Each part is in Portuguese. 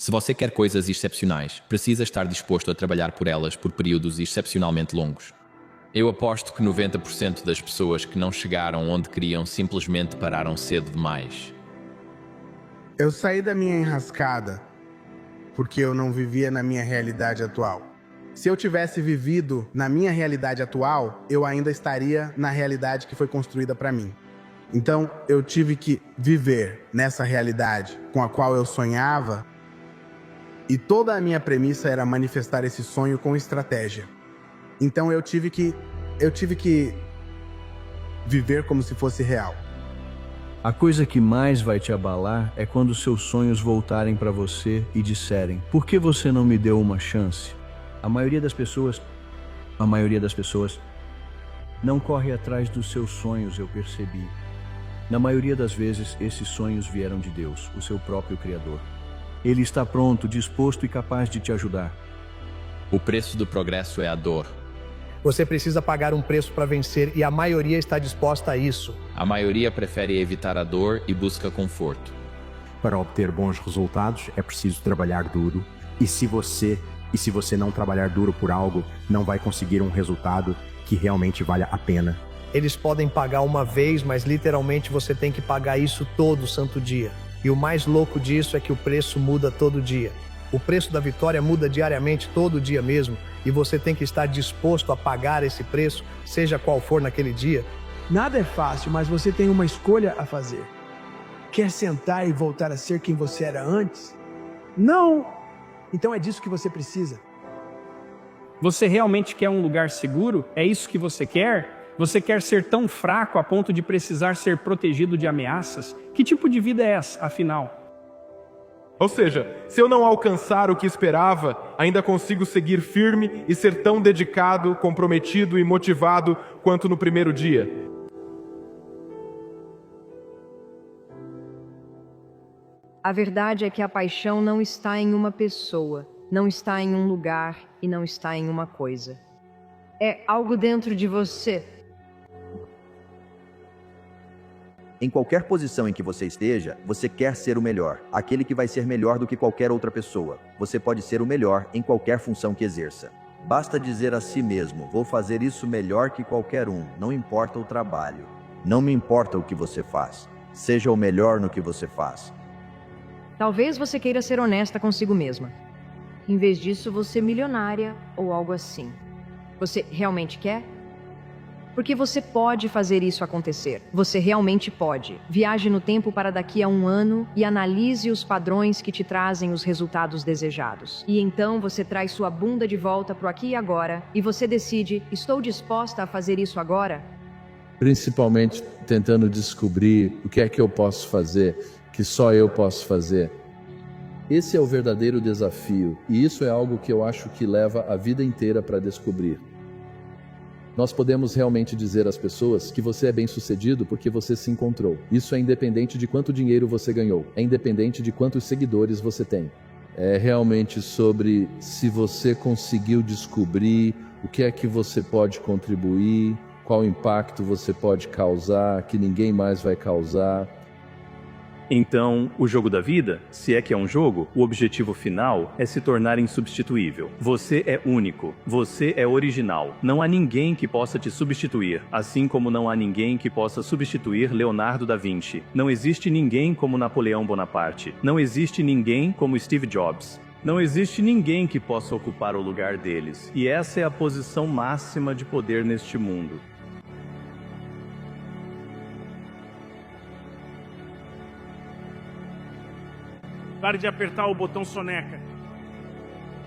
Se você quer coisas excepcionais, precisa estar disposto a trabalhar por elas por períodos excepcionalmente longos. Eu aposto que 90% das pessoas que não chegaram onde queriam simplesmente pararam cedo demais. Eu saí da minha enrascada porque eu não vivia na minha realidade atual. Se eu tivesse vivido na minha realidade atual, eu ainda estaria na realidade que foi construída para mim. Então, eu tive que viver nessa realidade com a qual eu sonhava, e toda a minha premissa era manifestar esse sonho com estratégia. Então, eu tive que viver como se fosse real. A coisa que mais vai te abalar é quando seus sonhos voltarem para você e disserem: por que você não me deu uma chance? A maioria das pessoas não corre atrás dos seus sonhos, eu percebi. Na maioria das vezes, esses sonhos vieram de Deus, o seu próprio Criador. Ele está pronto, disposto e capaz de te ajudar. O preço do progresso é a dor. Você precisa pagar um preço para vencer e a maioria está disposta a isso. A maioria prefere evitar a dor e busca conforto. Para obter bons resultados, é preciso trabalhar duro. E se você não trabalhar duro por algo, não vai conseguir um resultado que realmente valha a pena. Eles podem pagar uma vez, mas literalmente você tem que pagar isso todo santo dia. E o mais louco disso é que o preço muda todo dia. O preço da vitória muda diariamente, todo dia mesmo, e você tem que estar disposto a pagar esse preço, seja qual for naquele dia. Nada é fácil, mas você tem uma escolha a fazer. Quer sentar e voltar a ser quem você era antes? Não! Então é disso que você precisa. Você realmente quer um lugar seguro? É isso que você quer? Você quer ser tão fraco a ponto de precisar ser protegido de ameaças? Que tipo de vida é essa, afinal? Ou seja, se eu não alcançar o que esperava, ainda consigo seguir firme e ser tão dedicado, comprometido e motivado quanto no primeiro dia. A verdade é que a paixão não está em uma pessoa, não está em um lugar e não está em uma coisa. É algo dentro de você. Em qualquer posição em que você esteja, você quer ser o melhor, aquele que vai ser melhor do que qualquer outra pessoa. Você pode ser o melhor em qualquer função que exerça. Basta dizer a si mesmo: vou fazer isso melhor que qualquer um, não importa o trabalho. Não me importa o que você faz. Seja o melhor no que você faz. Talvez você queira ser honesta consigo mesma. Em vez disso, você é milionária ou algo assim. Você realmente quer? Porque você pode fazer isso acontecer. Você realmente pode. Viaje no tempo para daqui a 1 ano e analise os padrões que te trazem os resultados desejados. E então você traz sua bunda de volta para o aqui e agora e você decide: estou disposta a fazer isso agora? Principalmente tentando descobrir o que é que eu posso fazer, que só eu posso fazer. Esse é o verdadeiro desafio, e isso é algo que eu acho que leva a vida inteira para descobrir. Nós podemos realmente dizer às pessoas que você é bem-sucedido porque você se encontrou. Isso é independente de quanto dinheiro você ganhou, é independente de quantos seguidores você tem. É realmente sobre se você conseguiu descobrir o que é que você pode contribuir, qual impacto você pode causar, que ninguém mais vai causar. Então, o jogo da vida, se é que é um jogo, o objetivo final é se tornar insubstituível. Você é único, você é original. Não há ninguém que possa te substituir, assim como não há ninguém que possa substituir Leonardo da Vinci. Não existe ninguém como Napoleão Bonaparte. Não existe ninguém como Steve Jobs. Não existe ninguém que possa ocupar o lugar deles. E essa é a posição máxima de poder neste mundo. Pare de apertar o botão soneca.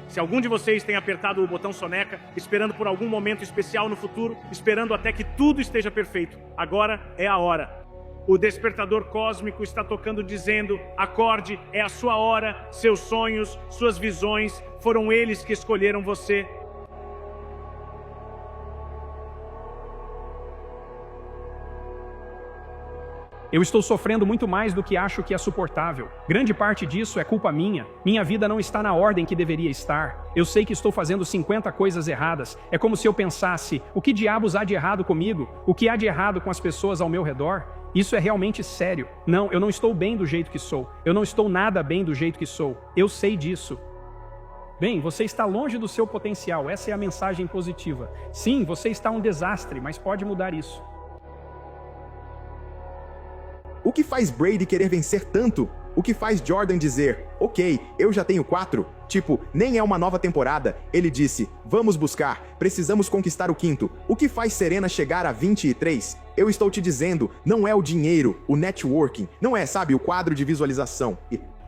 Se algum de vocês tem apertado o botão soneca, esperando por algum momento especial no futuro, esperando até que tudo esteja perfeito, agora é a hora. O despertador cósmico está tocando dizendo: acorde, é a sua hora, seus sonhos, suas visões, foram eles que escolheram você. Eu estou sofrendo muito mais do que acho que é suportável. Grande parte disso é culpa minha. Minha vida não está na ordem que deveria estar. Eu sei que estou fazendo 50 coisas erradas. É como se eu pensasse, o que diabos há de errado comigo? O que há de errado com as pessoas ao meu redor? Isso é realmente sério. Não, eu não estou bem do jeito que sou. Eu não estou nada bem do jeito que sou. Eu sei disso. Bem, você está longe do seu potencial. Essa é a mensagem positiva. Sim, você está um desastre, mas pode mudar isso. O que faz Brady querer vencer tanto? O que faz Jordan dizer, ok, eu já tenho 4? Tipo, nem é uma nova temporada. Ele disse, vamos buscar, precisamos conquistar o 5º. O que faz Serena chegar a 23? Eu estou te dizendo, não é o dinheiro, o networking, não é, sabe, o quadro de visualização.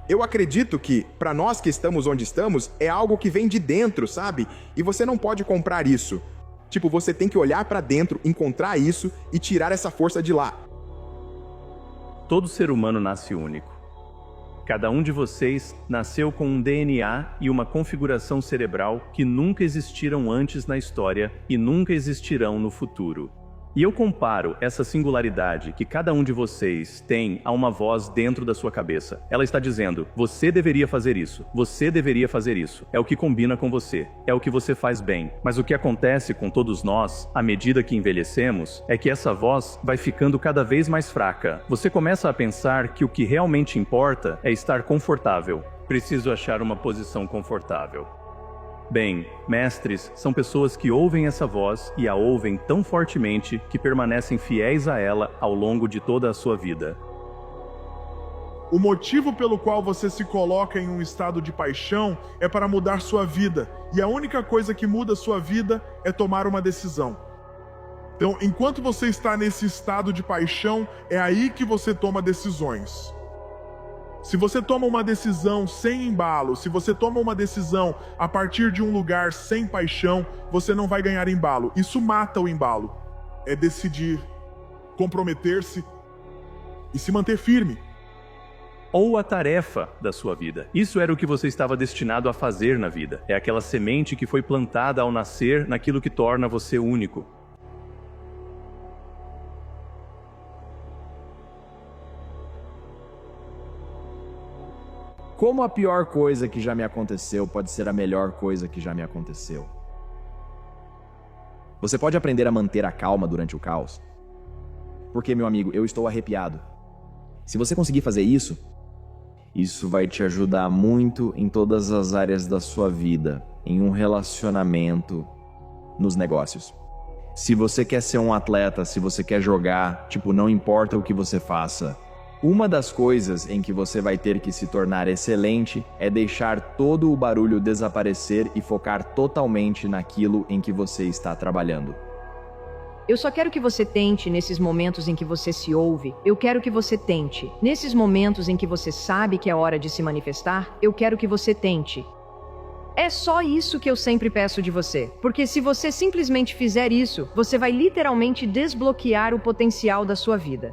Eu acredito que, para nós que estamos onde estamos, é algo que vem de dentro, sabe? E você não pode comprar isso. Tipo, você tem que olhar para dentro, encontrar isso e tirar essa força de lá. Todo ser humano nasce único. Cada um de vocês nasceu com um DNA e uma configuração cerebral que nunca existiram antes na história e nunca existirão no futuro. E eu comparo essa singularidade que cada um de vocês tem a uma voz dentro da sua cabeça. Ela está dizendo, você deveria fazer isso, você deveria fazer isso. É o que combina com você, é o que você faz bem. Mas o que acontece com todos nós, à medida que envelhecemos, é que essa voz vai ficando cada vez mais fraca. Você começa a pensar que o que realmente importa é estar confortável. Preciso achar uma posição confortável. Bem, mestres são pessoas que ouvem essa voz e a ouvem tão fortemente que permanecem fiéis a ela ao longo de toda a sua vida. O motivo pelo qual você se coloca em um estado de paixão é para mudar sua vida, e a única coisa que muda sua vida é tomar uma decisão. Então, enquanto você está nesse estado de paixão, é aí que você toma decisões. Se você toma uma decisão sem embalo, se você toma uma decisão a partir de um lugar sem paixão, você não vai ganhar embalo. Isso mata o embalo. É decidir, comprometer-se e se manter firme. Ou a tarefa da sua vida. Isso era o que você estava destinado a fazer na vida. É aquela semente que foi plantada ao nascer naquilo que torna você único. Como a pior coisa que já me aconteceu pode ser a melhor coisa que já me aconteceu? Você pode aprender a manter a calma durante o caos? Porque, meu amigo, eu estou arrepiado. Se você conseguir fazer isso, isso vai te ajudar muito em todas as áreas da sua vida, em um relacionamento, nos negócios. Se você quer ser um atleta, se você quer jogar, tipo, não importa o que você faça, uma das coisas em que você vai ter que se tornar excelente é deixar todo o barulho desaparecer e focar totalmente naquilo em que você está trabalhando. Eu só quero que você tente nesses momentos em que você se ouve. Eu quero que você tente. Nesses momentos em que você sabe que é hora de se manifestar, eu quero que você tente. É só isso que eu sempre peço de você. Porque se você simplesmente fizer isso, você vai literalmente desbloquear o potencial da sua vida.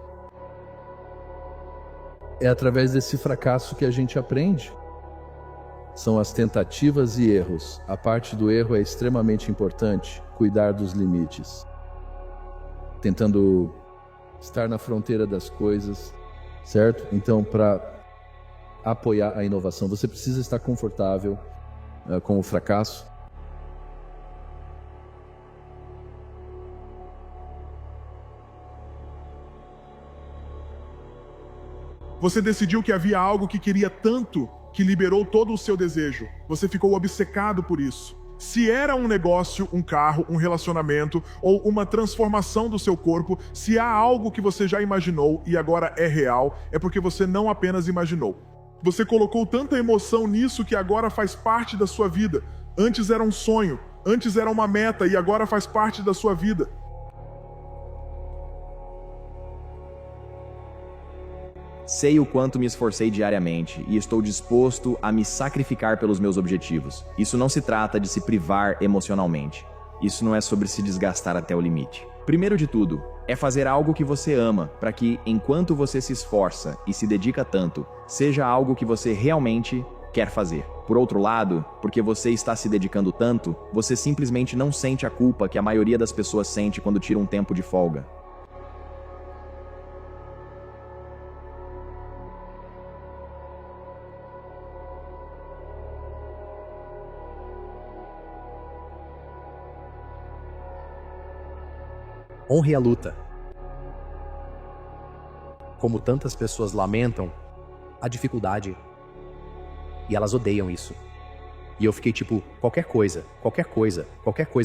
É através desse fracasso que a gente aprende. São as tentativas e erros. A parte do erro é extremamente importante. Cuidar dos limites. Tentando estar na fronteira das coisas, certo? Então, para apoiar a inovação, você precisa estar confortável com o fracasso. Você decidiu que havia algo que queria tanto que liberou todo o seu desejo. Você ficou obcecado por isso. Se era um negócio, um carro, um relacionamento ou uma transformação do seu corpo, se há algo que você já imaginou e agora é real, é porque você não apenas imaginou. Você colocou tanta emoção nisso que agora faz parte da sua vida. Antes era um sonho, antes era uma meta e agora faz parte da sua vida. Sei o quanto me esforcei diariamente e estou disposto a me sacrificar pelos meus objetivos. Isso não se trata de se privar emocionalmente. Isso não é sobre se desgastar até o limite. Primeiro de tudo, é fazer algo que você ama, para que, enquanto você se esforça e se dedica tanto, seja algo que você realmente quer fazer. Por outro lado, porque você está se dedicando tanto, você simplesmente não sente a culpa que a maioria das pessoas sente quando tira um tempo de folga. Honre a luta. Como tantas pessoas lamentam a dificuldade e elas odeiam isso. E eu fiquei tipo, qualquer coisa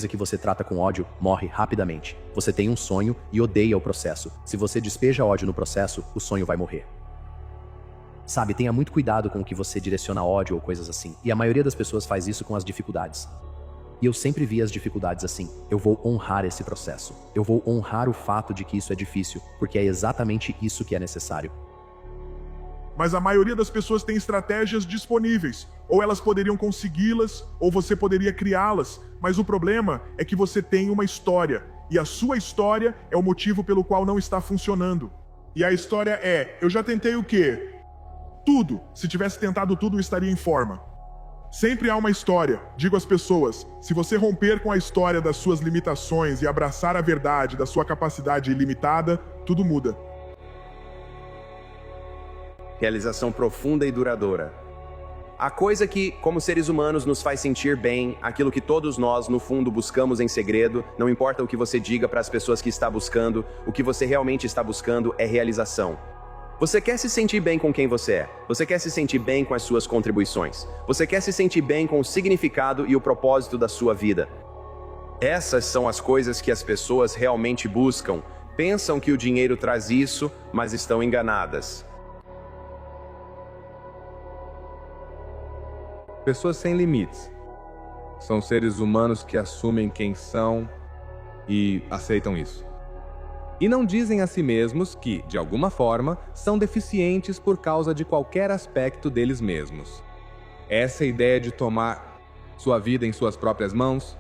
que você trata com ódio morre rapidamente. Você tem um sonho e odeia o processo. Se você despeja ódio no processo, o sonho vai morrer. Sabe, tenha muito cuidado com o que você direciona ódio ou coisas assim. E a maioria das pessoas faz isso com as dificuldades. E eu sempre vi as dificuldades assim. Eu vou honrar esse processo. Eu vou honrar o fato de que isso é difícil, porque é exatamente isso que é necessário. Mas a maioria das pessoas tem estratégias disponíveis. Ou elas poderiam consegui-las, ou você poderia criá-las. Mas o problema é que você tem uma história. E a sua história é o motivo pelo qual não está funcionando. E a história é, eu já tentei o quê? Tudo. Se tivesse tentado tudo, eu estaria em forma. Sempre há uma história. Digo às pessoas, se você romper com a história das suas limitações e abraçar a verdade da sua capacidade ilimitada, tudo muda. Realização profunda e duradoura. A coisa que, como seres humanos, nos faz sentir bem, aquilo que todos nós, no fundo, buscamos em segredo, não importa o que você diga para as pessoas que está buscando, o que você realmente está buscando é realização. Você quer se sentir bem com quem você é. Você quer se sentir bem com as suas contribuições. Você quer se sentir bem com o significado e o propósito da sua vida. Essas são as coisas que as pessoas realmente buscam. Pensam que o dinheiro traz isso, mas estão enganadas. Pessoas sem limites. São seres humanos que assumem quem são e aceitam isso. E não dizem a si mesmos que, de alguma forma, são deficientes por causa de qualquer aspecto deles mesmos. Essa ideia de tomar sua vida em suas próprias mãos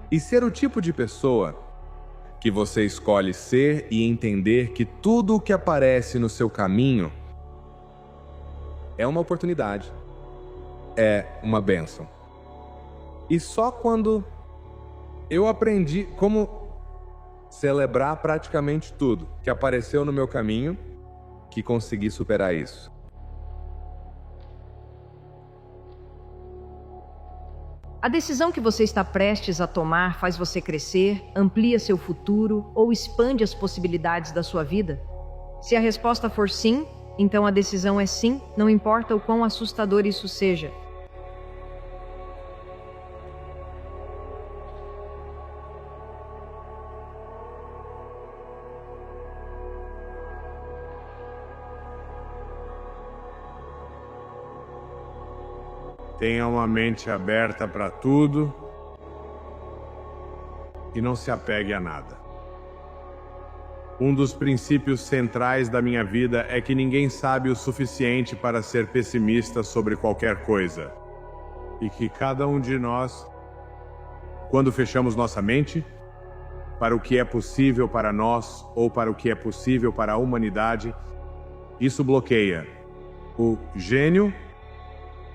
e ser o tipo de pessoa que você escolhe ser e entender que tudo o que aparece no seu caminho é uma oportunidade, é uma bênção. E só quando eu aprendi como celebrar praticamente tudo que apareceu no meu caminho, que consegui superar isso. A decisão que você está prestes a tomar faz você crescer, amplia seu futuro ou expande as possibilidades da sua vida? Se a resposta for sim, então a decisão é sim, não importa o quão assustador isso seja. Tenha uma mente aberta para tudo e não se apegue a nada. Um dos princípios centrais da minha vida é que ninguém sabe o suficiente para ser pessimista sobre qualquer coisa. E que cada um de nós, quando fechamos nossa mente para o que é possível para nós ou para o que é possível para a humanidade, isso bloqueia o gênio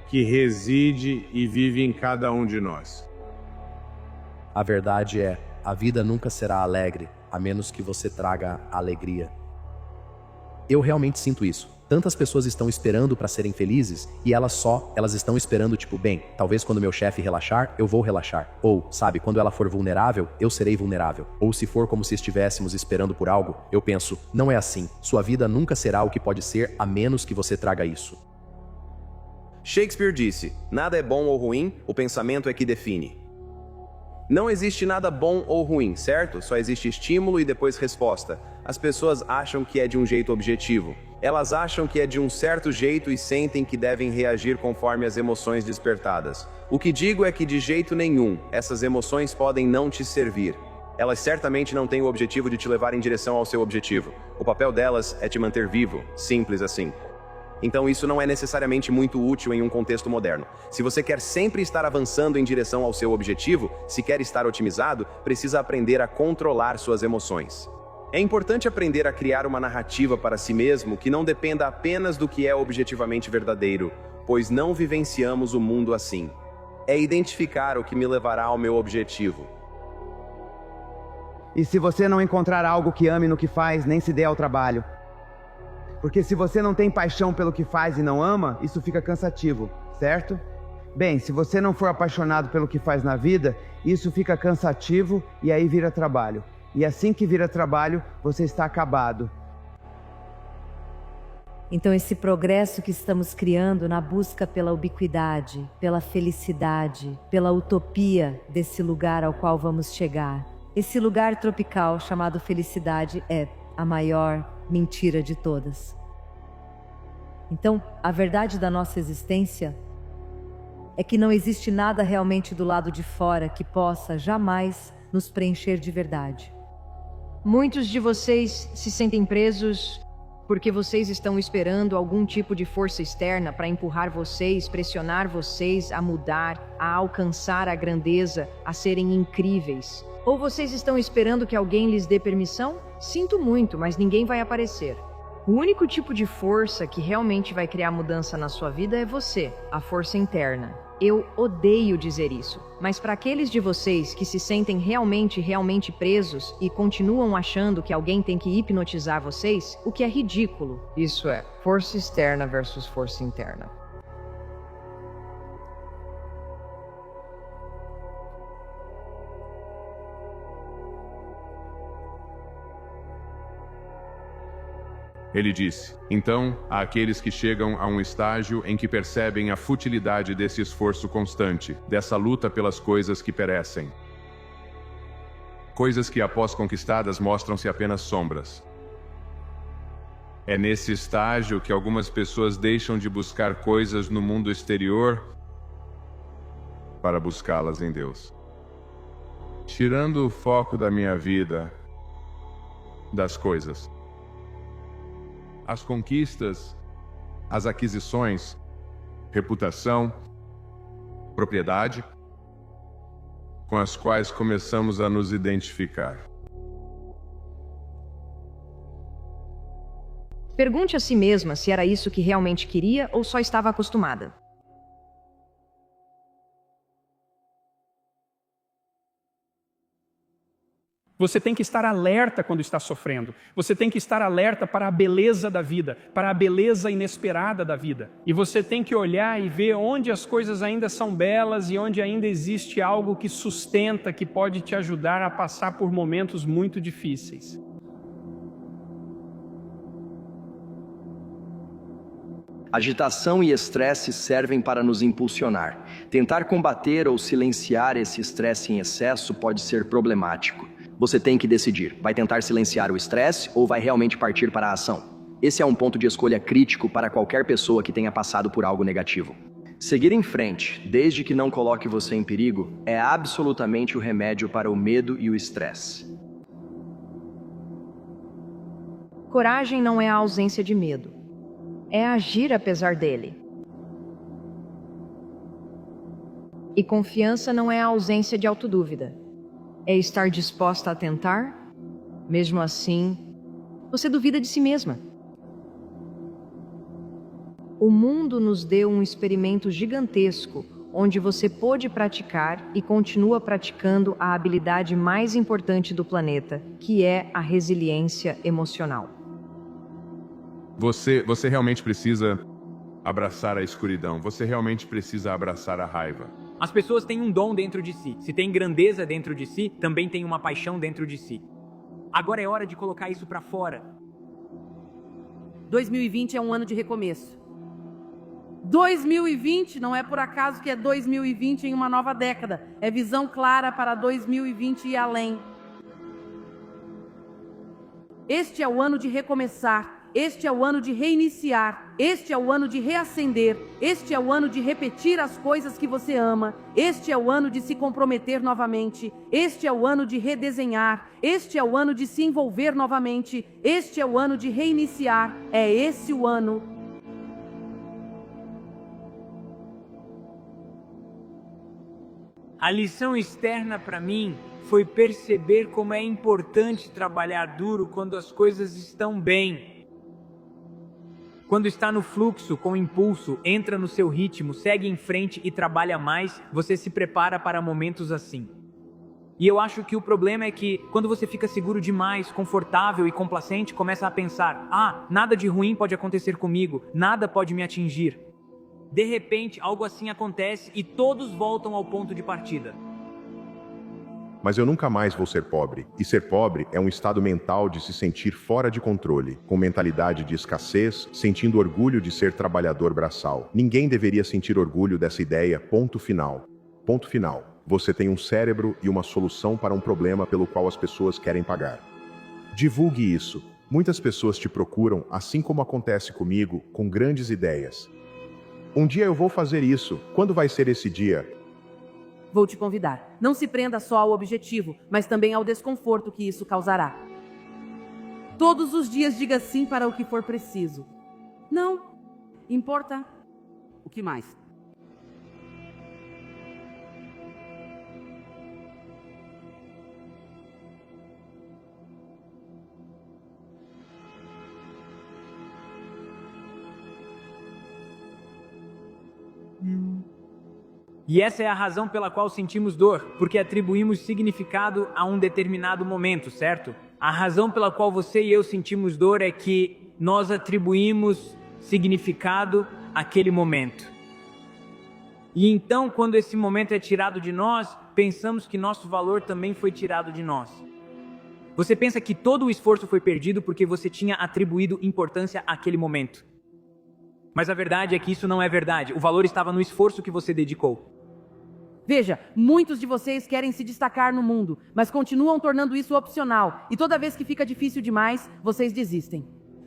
que reside e vive em cada um de nós. A verdade é, a vida nunca será alegre, a menos que você traga alegria. Eu realmente sinto isso. Tantas pessoas estão esperando para serem felizes e elas estão esperando tipo, bem, talvez quando meu chefe relaxar, eu vou relaxar. Ou, sabe, quando ela for vulnerável, eu serei vulnerável. Ou se for como se estivéssemos esperando por algo, eu penso, não é assim. Sua vida nunca será o que pode ser a menos que você traga isso. Shakespeare disse, nada é bom ou ruim, o pensamento é que define. Não existe nada bom ou ruim, certo? Só existe estímulo e depois resposta. As pessoas acham que é de um jeito objetivo. Elas acham que é de um certo jeito e sentem que devem reagir conforme as emoções despertadas. O que digo é que de jeito nenhum, essas emoções podem não te servir. Elas certamente não têm o objetivo de te levar em direção ao seu objetivo. O papel delas é te manter vivo, simples assim. Então isso não é necessariamente muito útil em um contexto moderno. Se você quer sempre estar avançando em direção ao seu objetivo, se quer estar otimizado, precisa aprender a controlar suas emoções. É importante aprender a criar uma narrativa para si mesmo que não dependa apenas do que é objetivamente verdadeiro, pois não vivenciamos o mundo assim. É identificar o que me levará ao meu objetivo. E se você não encontrar algo que ame no que faz, nem se dê ao trabalho. Porque se você não tem paixão pelo que faz e não ama, isso fica cansativo, certo? Bem, se você não for apaixonado pelo que faz na vida, isso fica cansativo e aí vira trabalho. E assim que vira trabalho, você está acabado. Então esse progresso que estamos criando na busca pela ubiquidade, pela felicidade, pela utopia desse lugar ao qual vamos chegar. Esse lugar tropical chamado felicidade é a maior mentira de todas. Então, a verdade da nossa existência é que não existe nada realmente do lado de fora que possa jamais nos preencher de verdade. Muitos de vocês se sentem presos porque vocês estão esperando algum tipo de força externa para empurrar vocês, pressionar vocês a mudar, a alcançar a grandeza, a serem incríveis. Ou vocês estão esperando que alguém lhes dê permissão? Sinto muito, mas ninguém vai aparecer. O único tipo de força que realmente vai criar mudança na sua vida é você, a força interna. Eu odeio dizer isso, mas para aqueles de vocês que se sentem realmente presos e continuam achando que alguém tem que hipnotizar vocês, o que é ridículo. Isso é força externa versus força interna. Ele disse: então, há aqueles que chegam a um estágio em que percebem a futilidade desse esforço constante, dessa luta pelas coisas que perecem. Coisas que, após conquistadas, mostram-se apenas sombras. É nesse estágio que algumas pessoas deixam de buscar coisas no mundo exterior para buscá-las em Deus. Tirando o foco da minha vida, das coisas. As conquistas, as aquisições, reputação, propriedade, com as quais começamos a nos identificar. Pergunte a si mesma se era isso que realmente queria ou só estava acostumada. Você tem que estar alerta quando está sofrendo. Você tem que estar alerta para a beleza da vida, para a beleza inesperada da vida. E você tem que olhar e ver onde as coisas ainda são belas e onde ainda existe algo que sustenta, que pode te ajudar a passar por momentos muito difíceis. Agitação e estresse servem para nos impulsionar. Tentar combater ou silenciar esse estresse em excesso pode ser problemático. Você tem que decidir, vai tentar silenciar o estresse ou vai realmente partir para a ação? Esse é um ponto de escolha crítico para qualquer pessoa que tenha passado por algo negativo. Seguir em frente, desde que não coloque você em perigo, é absolutamente o remédio para o medo e o estresse. Coragem não é a ausência de medo. É agir apesar dele. E confiança não é a ausência de autodúvida. É estar disposta a tentar, mesmo assim, você duvida de si mesma. O mundo nos deu um experimento gigantesco, onde você pôde praticar e continua praticando a habilidade mais importante do planeta, que é a resiliência emocional. Você realmente precisa abraçar a escuridão. Você realmente precisa abraçar a raiva. As pessoas têm um dom dentro de si. Se tem grandeza dentro de si, também tem uma paixão dentro de si. Agora é hora de colocar isso pra fora. 2020 é um ano de recomeço. 2020 não é por acaso que é 2020 em uma nova década. É visão clara para 2020 e além. Este é o ano de recomeçar. Este é o ano de reiniciar, este é o ano de reacender, este é o ano de repetir as coisas que você ama, este é o ano de se comprometer novamente, este é o ano de redesenhar, este é o ano de se envolver novamente, este é o ano de reiniciar, é esse o ano. A lição externa para mim foi perceber como é importante trabalhar duro quando as coisas estão bem. Quando está no fluxo, com impulso, entra no seu ritmo, segue em frente e trabalha mais, você se prepara para momentos assim. E eu acho que o problema é que, quando você fica seguro demais, confortável e complacente, começa a pensar: nada de ruim pode acontecer comigo, nada pode me atingir. De repente, algo assim acontece e todos voltam ao ponto de partida. mas eu nunca mais vou ser pobre. E ser pobre é um estado mental de se sentir fora de controle, com mentalidade de escassez, sentindo orgulho de ser trabalhador braçal. Ninguém deveria sentir orgulho dessa ideia, ponto final. Ponto final. Você tem um cérebro e uma solução para um problema pelo qual as pessoas querem pagar. Divulgue isso. Muitas pessoas te procuram, assim como acontece comigo, com grandes ideias. Um dia eu vou fazer isso. Quando vai ser esse dia? Vou te convidar. Não se prenda só ao objetivo, mas também ao desconforto que isso causará. Todos os dias diga sim para o que for preciso. Não importa o que mais. E essa é a razão pela qual sentimos dor, porque atribuímos significado a um determinado momento, certo? A razão pela qual você e eu sentimos dor é que nós atribuímos significado àquele momento. E então, quando esse momento é tirado de nós, pensamos que nosso valor também foi tirado de nós. Você pensa que todo o esforço foi perdido porque você tinha atribuído importância àquele momento. Mas a verdade é que isso não é verdade. O valor estava no esforço que você dedicou. Veja, muitos de vocês querem se destacar no mundo, mas continuam tornando isso opcional. E toda vez que fica difícil demais, vocês desistem.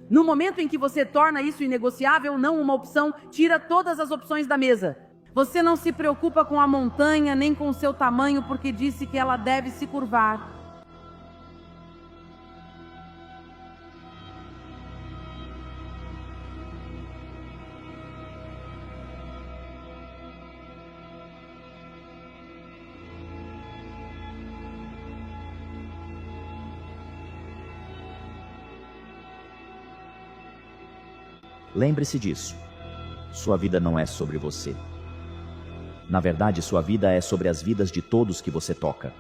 No momento em que você torna isso inegociável, não uma opção, tira todas as opções da mesa. Você não se preocupa com a montanha nem com o seu tamanho porque disse que ela deve se curvar. Lembre-se disso. Sua vida não é sobre você. Na verdade, sua vida é sobre as vidas de todos que você toca.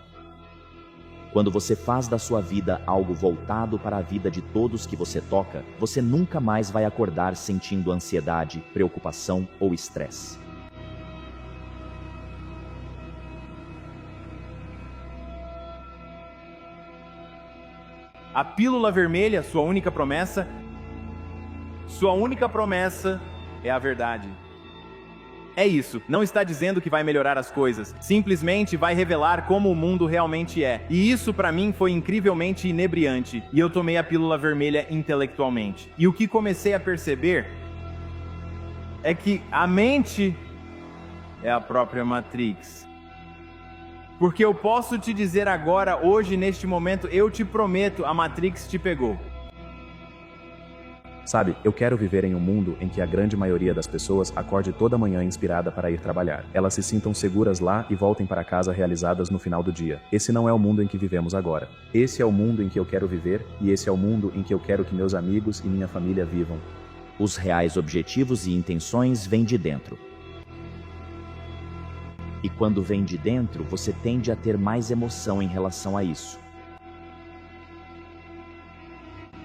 Quando você faz da sua vida algo voltado para a vida de todos que você toca, você nunca mais vai acordar sentindo ansiedade, preocupação ou estresse. A pílula vermelha, sua única promessa é a verdade. É isso, não está dizendo que vai melhorar as coisas, simplesmente vai revelar como o mundo realmente é. E isso para mim foi incrivelmente inebriante, e eu tomei a pílula vermelha intelectualmente. E o que comecei a perceber é que a mente é a própria Matrix. Porque eu posso te dizer agora, hoje, neste momento, eu te prometo, a Matrix te pegou. Sabe, eu quero viver em um mundo em que a grande maioria das pessoas acorde toda manhã inspirada para ir trabalhar. Elas se sintam seguras lá e voltem para casa realizadas no final do dia. Esse não é o mundo em que vivemos agora. Esse é o mundo em que eu quero viver e esse é o mundo em que eu quero que meus amigos e minha família vivam. Os reais objetivos e intenções vêm de dentro. E quando vem de dentro, você tende a ter mais emoção em relação a isso.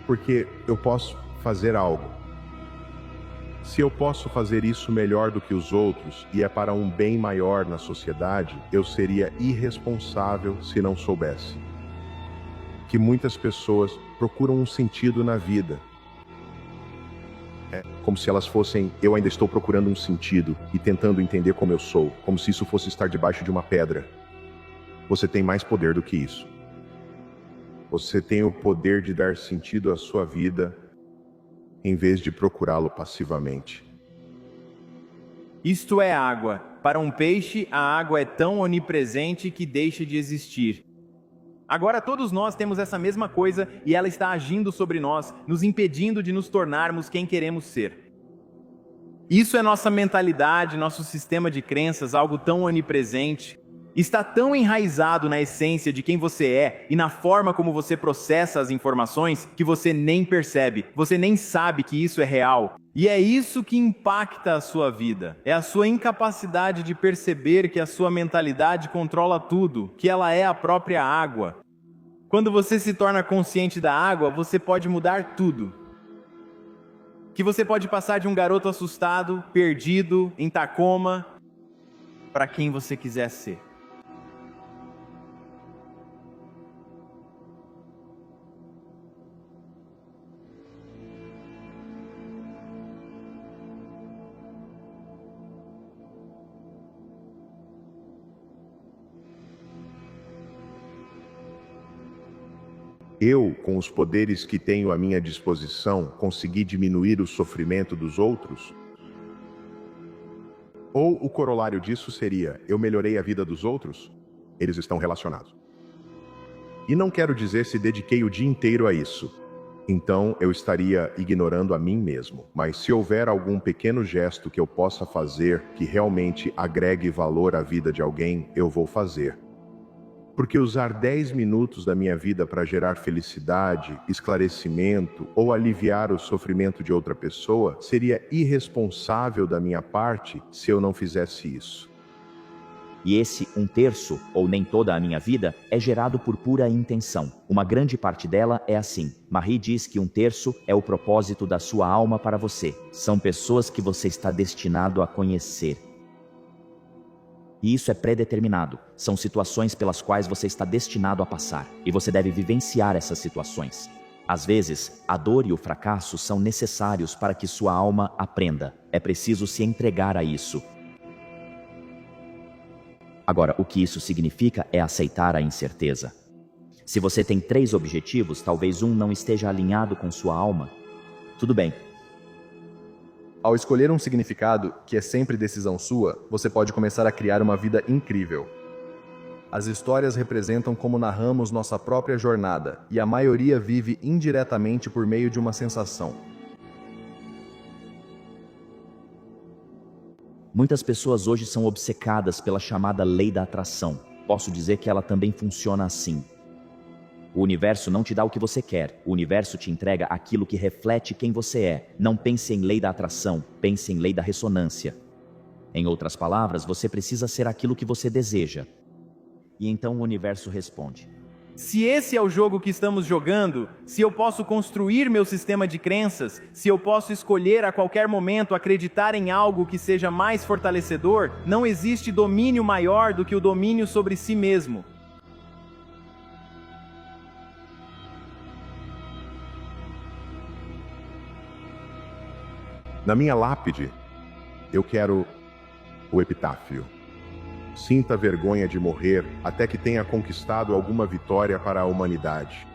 Porque eu posso fazer algo. Se eu posso fazer isso melhor do que os outros e é para um bem maior na sociedade, eu seria irresponsável se não soubesse. Que muitas pessoas procuram um sentido na vida. É como se elas fossem, eu ainda estou procurando um sentido e tentando entender como eu sou, como se isso fosse estar debaixo de uma pedra. Você tem mais poder do que isso. Você tem o poder de dar sentido à sua vida em vez de procurá-lo passivamente. Isto é água. Para um peixe, a água é tão onipresente que deixa de existir. Agora todos nós temos essa mesma coisa e ela está agindo sobre nós, nos impedindo de nos tornarmos quem queremos ser. Isso é nossa mentalidade, nosso sistema de crenças, algo tão onipresente. Está tão enraizado na essência de quem você é e na forma como você processa as informações que você nem percebe, você nem sabe que isso é real. E é isso que impacta a sua vida. É a sua incapacidade de perceber que a sua mentalidade controla tudo, que ela é a própria água. Quando você se torna consciente da água, você pode mudar tudo. Que você pode passar de um garoto assustado, perdido, em Tacoma, para quem você quiser ser. Eu, com os poderes que tenho à minha disposição, consegui diminuir o sofrimento dos outros? Ou o corolário disso seria, eu melhorei a vida dos outros? Eles estão relacionados. E não quero dizer se dediquei o dia inteiro a isso. Então eu estaria ignorando a mim mesmo. Mas se houver algum pequeno gesto que eu possa fazer que realmente agregue valor à vida de alguém, eu vou fazer. Porque usar 10 minutos da minha vida para gerar felicidade, esclarecimento ou aliviar o sofrimento de outra pessoa seria irresponsável da minha parte se eu não fizesse isso. E esse 1/3, ou nem toda a minha vida, é gerado por pura intenção. Uma grande parte dela é assim. Marie diz que 1/3 é o propósito da sua alma para você. São pessoas que você está destinado a conhecer. E isso é pré-determinado. São situações pelas quais você está destinado a passar. E você deve vivenciar essas situações. Às vezes, a dor e o fracasso são necessários para que sua alma aprenda. É preciso se entregar a isso. Agora, o que isso significa é aceitar a incerteza. Se você tem 3 objetivos, talvez um não esteja alinhado com sua alma. Tudo bem. Ao escolher um significado, que é sempre decisão sua, você pode começar a criar uma vida incrível. As histórias representam como narramos nossa própria jornada, e a maioria vive indiretamente por meio de uma sensação. Muitas pessoas hoje são obcecadas pela chamada lei da atração. Posso dizer que ela também funciona assim. O universo não te dá o que você quer. O universo te entrega aquilo que reflete quem você é. Não pense em lei da atração, pense em lei da ressonância. Em outras palavras, você precisa ser aquilo que você deseja. E então o universo responde. Se esse é o jogo que estamos jogando, se eu posso construir meu sistema de crenças, se eu posso escolher a qualquer momento acreditar em algo que seja mais fortalecedor, não existe domínio maior do que o domínio sobre si mesmo. Na minha lápide, eu quero o epitáfio. Sinta vergonha de morrer até que tenha conquistado alguma vitória para a humanidade.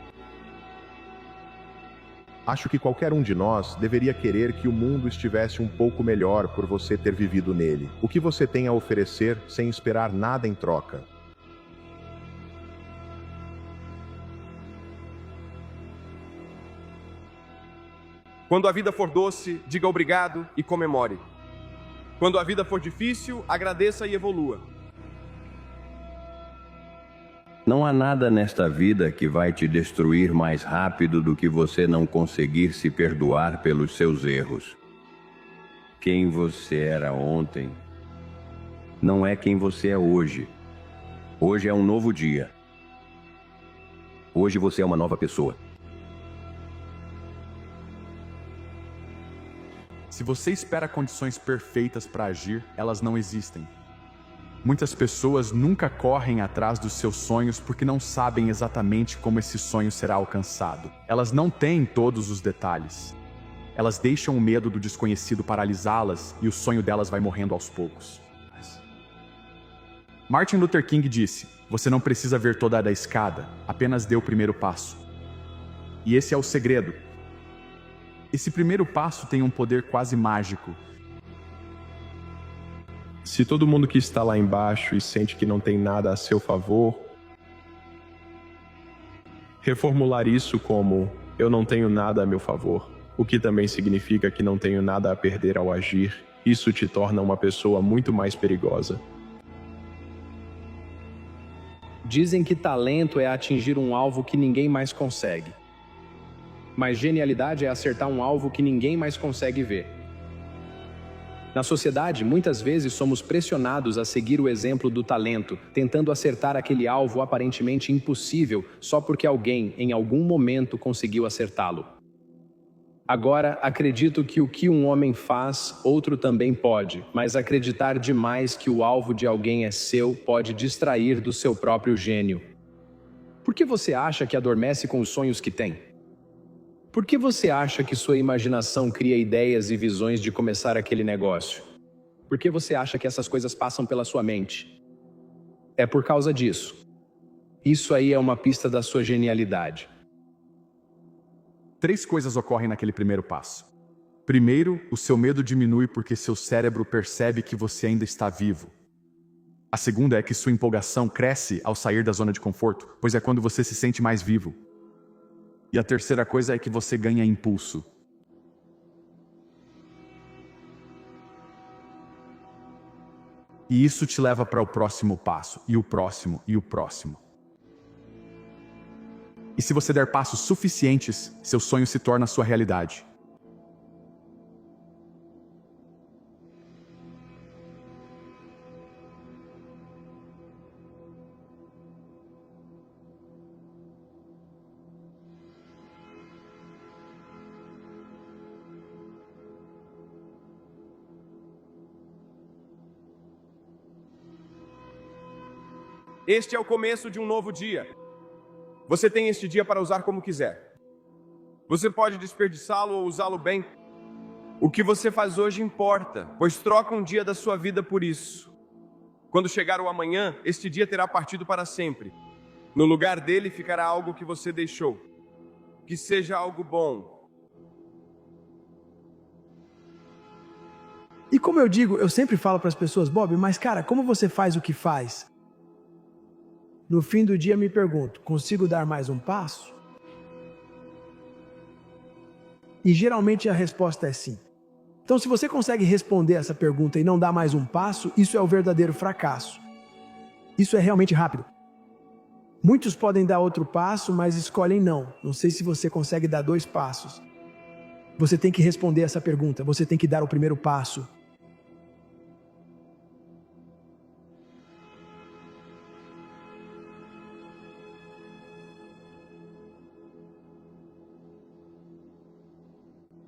Acho que qualquer um de nós deveria querer que o mundo estivesse um pouco melhor por você ter vivido nele. O que você tem a oferecer sem esperar nada em troca. Quando a vida for doce, diga obrigado e comemore. Quando a vida for difícil, agradeça e evolua. Não há nada nesta vida que vai te destruir mais rápido do que você não conseguir se perdoar pelos seus erros. Quem você era ontem não é quem você é hoje. Hoje é um novo dia. Hoje você é uma nova pessoa. Se você espera condições perfeitas para agir, elas não existem. Muitas pessoas nunca correm atrás dos seus sonhos porque não sabem exatamente como esse sonho será alcançado. Elas não têm todos os detalhes. Elas deixam o medo do desconhecido paralisá-las e o sonho delas vai morrendo aos poucos. Martin Luther King disse: "Você não precisa ver toda a escada, apenas dê o primeiro passo." E esse é o segredo. Esse primeiro passo tem um poder quase mágico. Se todo mundo que está lá embaixo e sente que não tem nada a seu favor, reformular isso como eu não tenho nada a meu favor, o que também significa que não tenho nada a perder ao agir, isso te torna uma pessoa muito mais perigosa. Dizem que talento é atingir um alvo que ninguém mais consegue. Mas genialidade é acertar um alvo que ninguém mais consegue ver. Na sociedade, muitas vezes somos pressionados a seguir o exemplo do talento, tentando acertar aquele alvo aparentemente impossível só porque alguém, em algum momento, conseguiu acertá-lo. Agora, acredito que o que um homem faz, outro também pode, mas acreditar demais que o alvo de alguém é seu pode distrair do seu próprio gênio. Por que você acha que adormece com os sonhos que tem? Por que você acha que sua imaginação cria ideias e visões de começar aquele negócio? Por que você acha que essas coisas passam pela sua mente? É por causa disso. Isso aí é uma pista da sua genialidade. 3 coisas ocorrem naquele primeiro passo. Primeiro, o seu medo diminui porque seu cérebro percebe que você ainda está vivo. A segunda é que sua empolgação cresce ao sair da zona de conforto, pois é quando você se sente mais vivo. E a terceira coisa é que você ganha impulso. E isso te leva para o próximo passo, e o próximo, e o próximo. E se você der passos suficientes, seu sonho se torna sua realidade. Este é o começo de um novo dia. Você tem este dia para usar como quiser. Você pode desperdiçá-lo ou usá-lo bem. O que você faz hoje importa, pois troca um dia da sua vida por isso. Quando chegar o amanhã, este dia terá partido para sempre. No lugar dele ficará algo que você deixou. Que seja algo bom. E como eu digo, eu sempre falo para as pessoas, Bob, mas cara, como você faz o que faz? No fim do dia me pergunto, consigo dar mais um passo? E geralmente a resposta é sim. Então se você consegue responder essa pergunta e não dar mais um passo, isso é o verdadeiro fracasso. Isso é realmente rápido. Muitos podem dar outro passo, mas escolhem não. Não sei se você consegue dar 2 passos. Você tem que responder essa pergunta, você tem que dar o primeiro passo.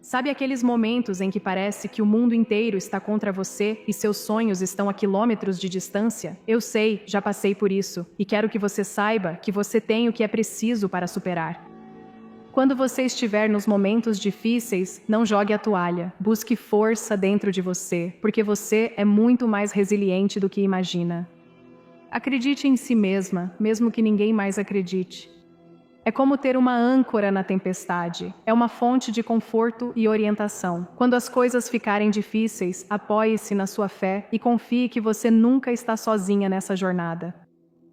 Sabe aqueles momentos em que parece que o mundo inteiro está contra você e seus sonhos estão a quilômetros de distância? Eu sei, já passei por isso, e quero que você saiba que você tem o que é preciso para superar. Quando você estiver nos momentos difíceis, não jogue a toalha. Busque força dentro de você, porque você é muito mais resiliente do que imagina. Acredite em si mesma, mesmo que ninguém mais acredite. É como ter uma âncora na tempestade. É uma fonte de conforto e orientação. Quando as coisas ficarem difíceis, apoie-se na sua fé e confie que você nunca está sozinha nessa jornada.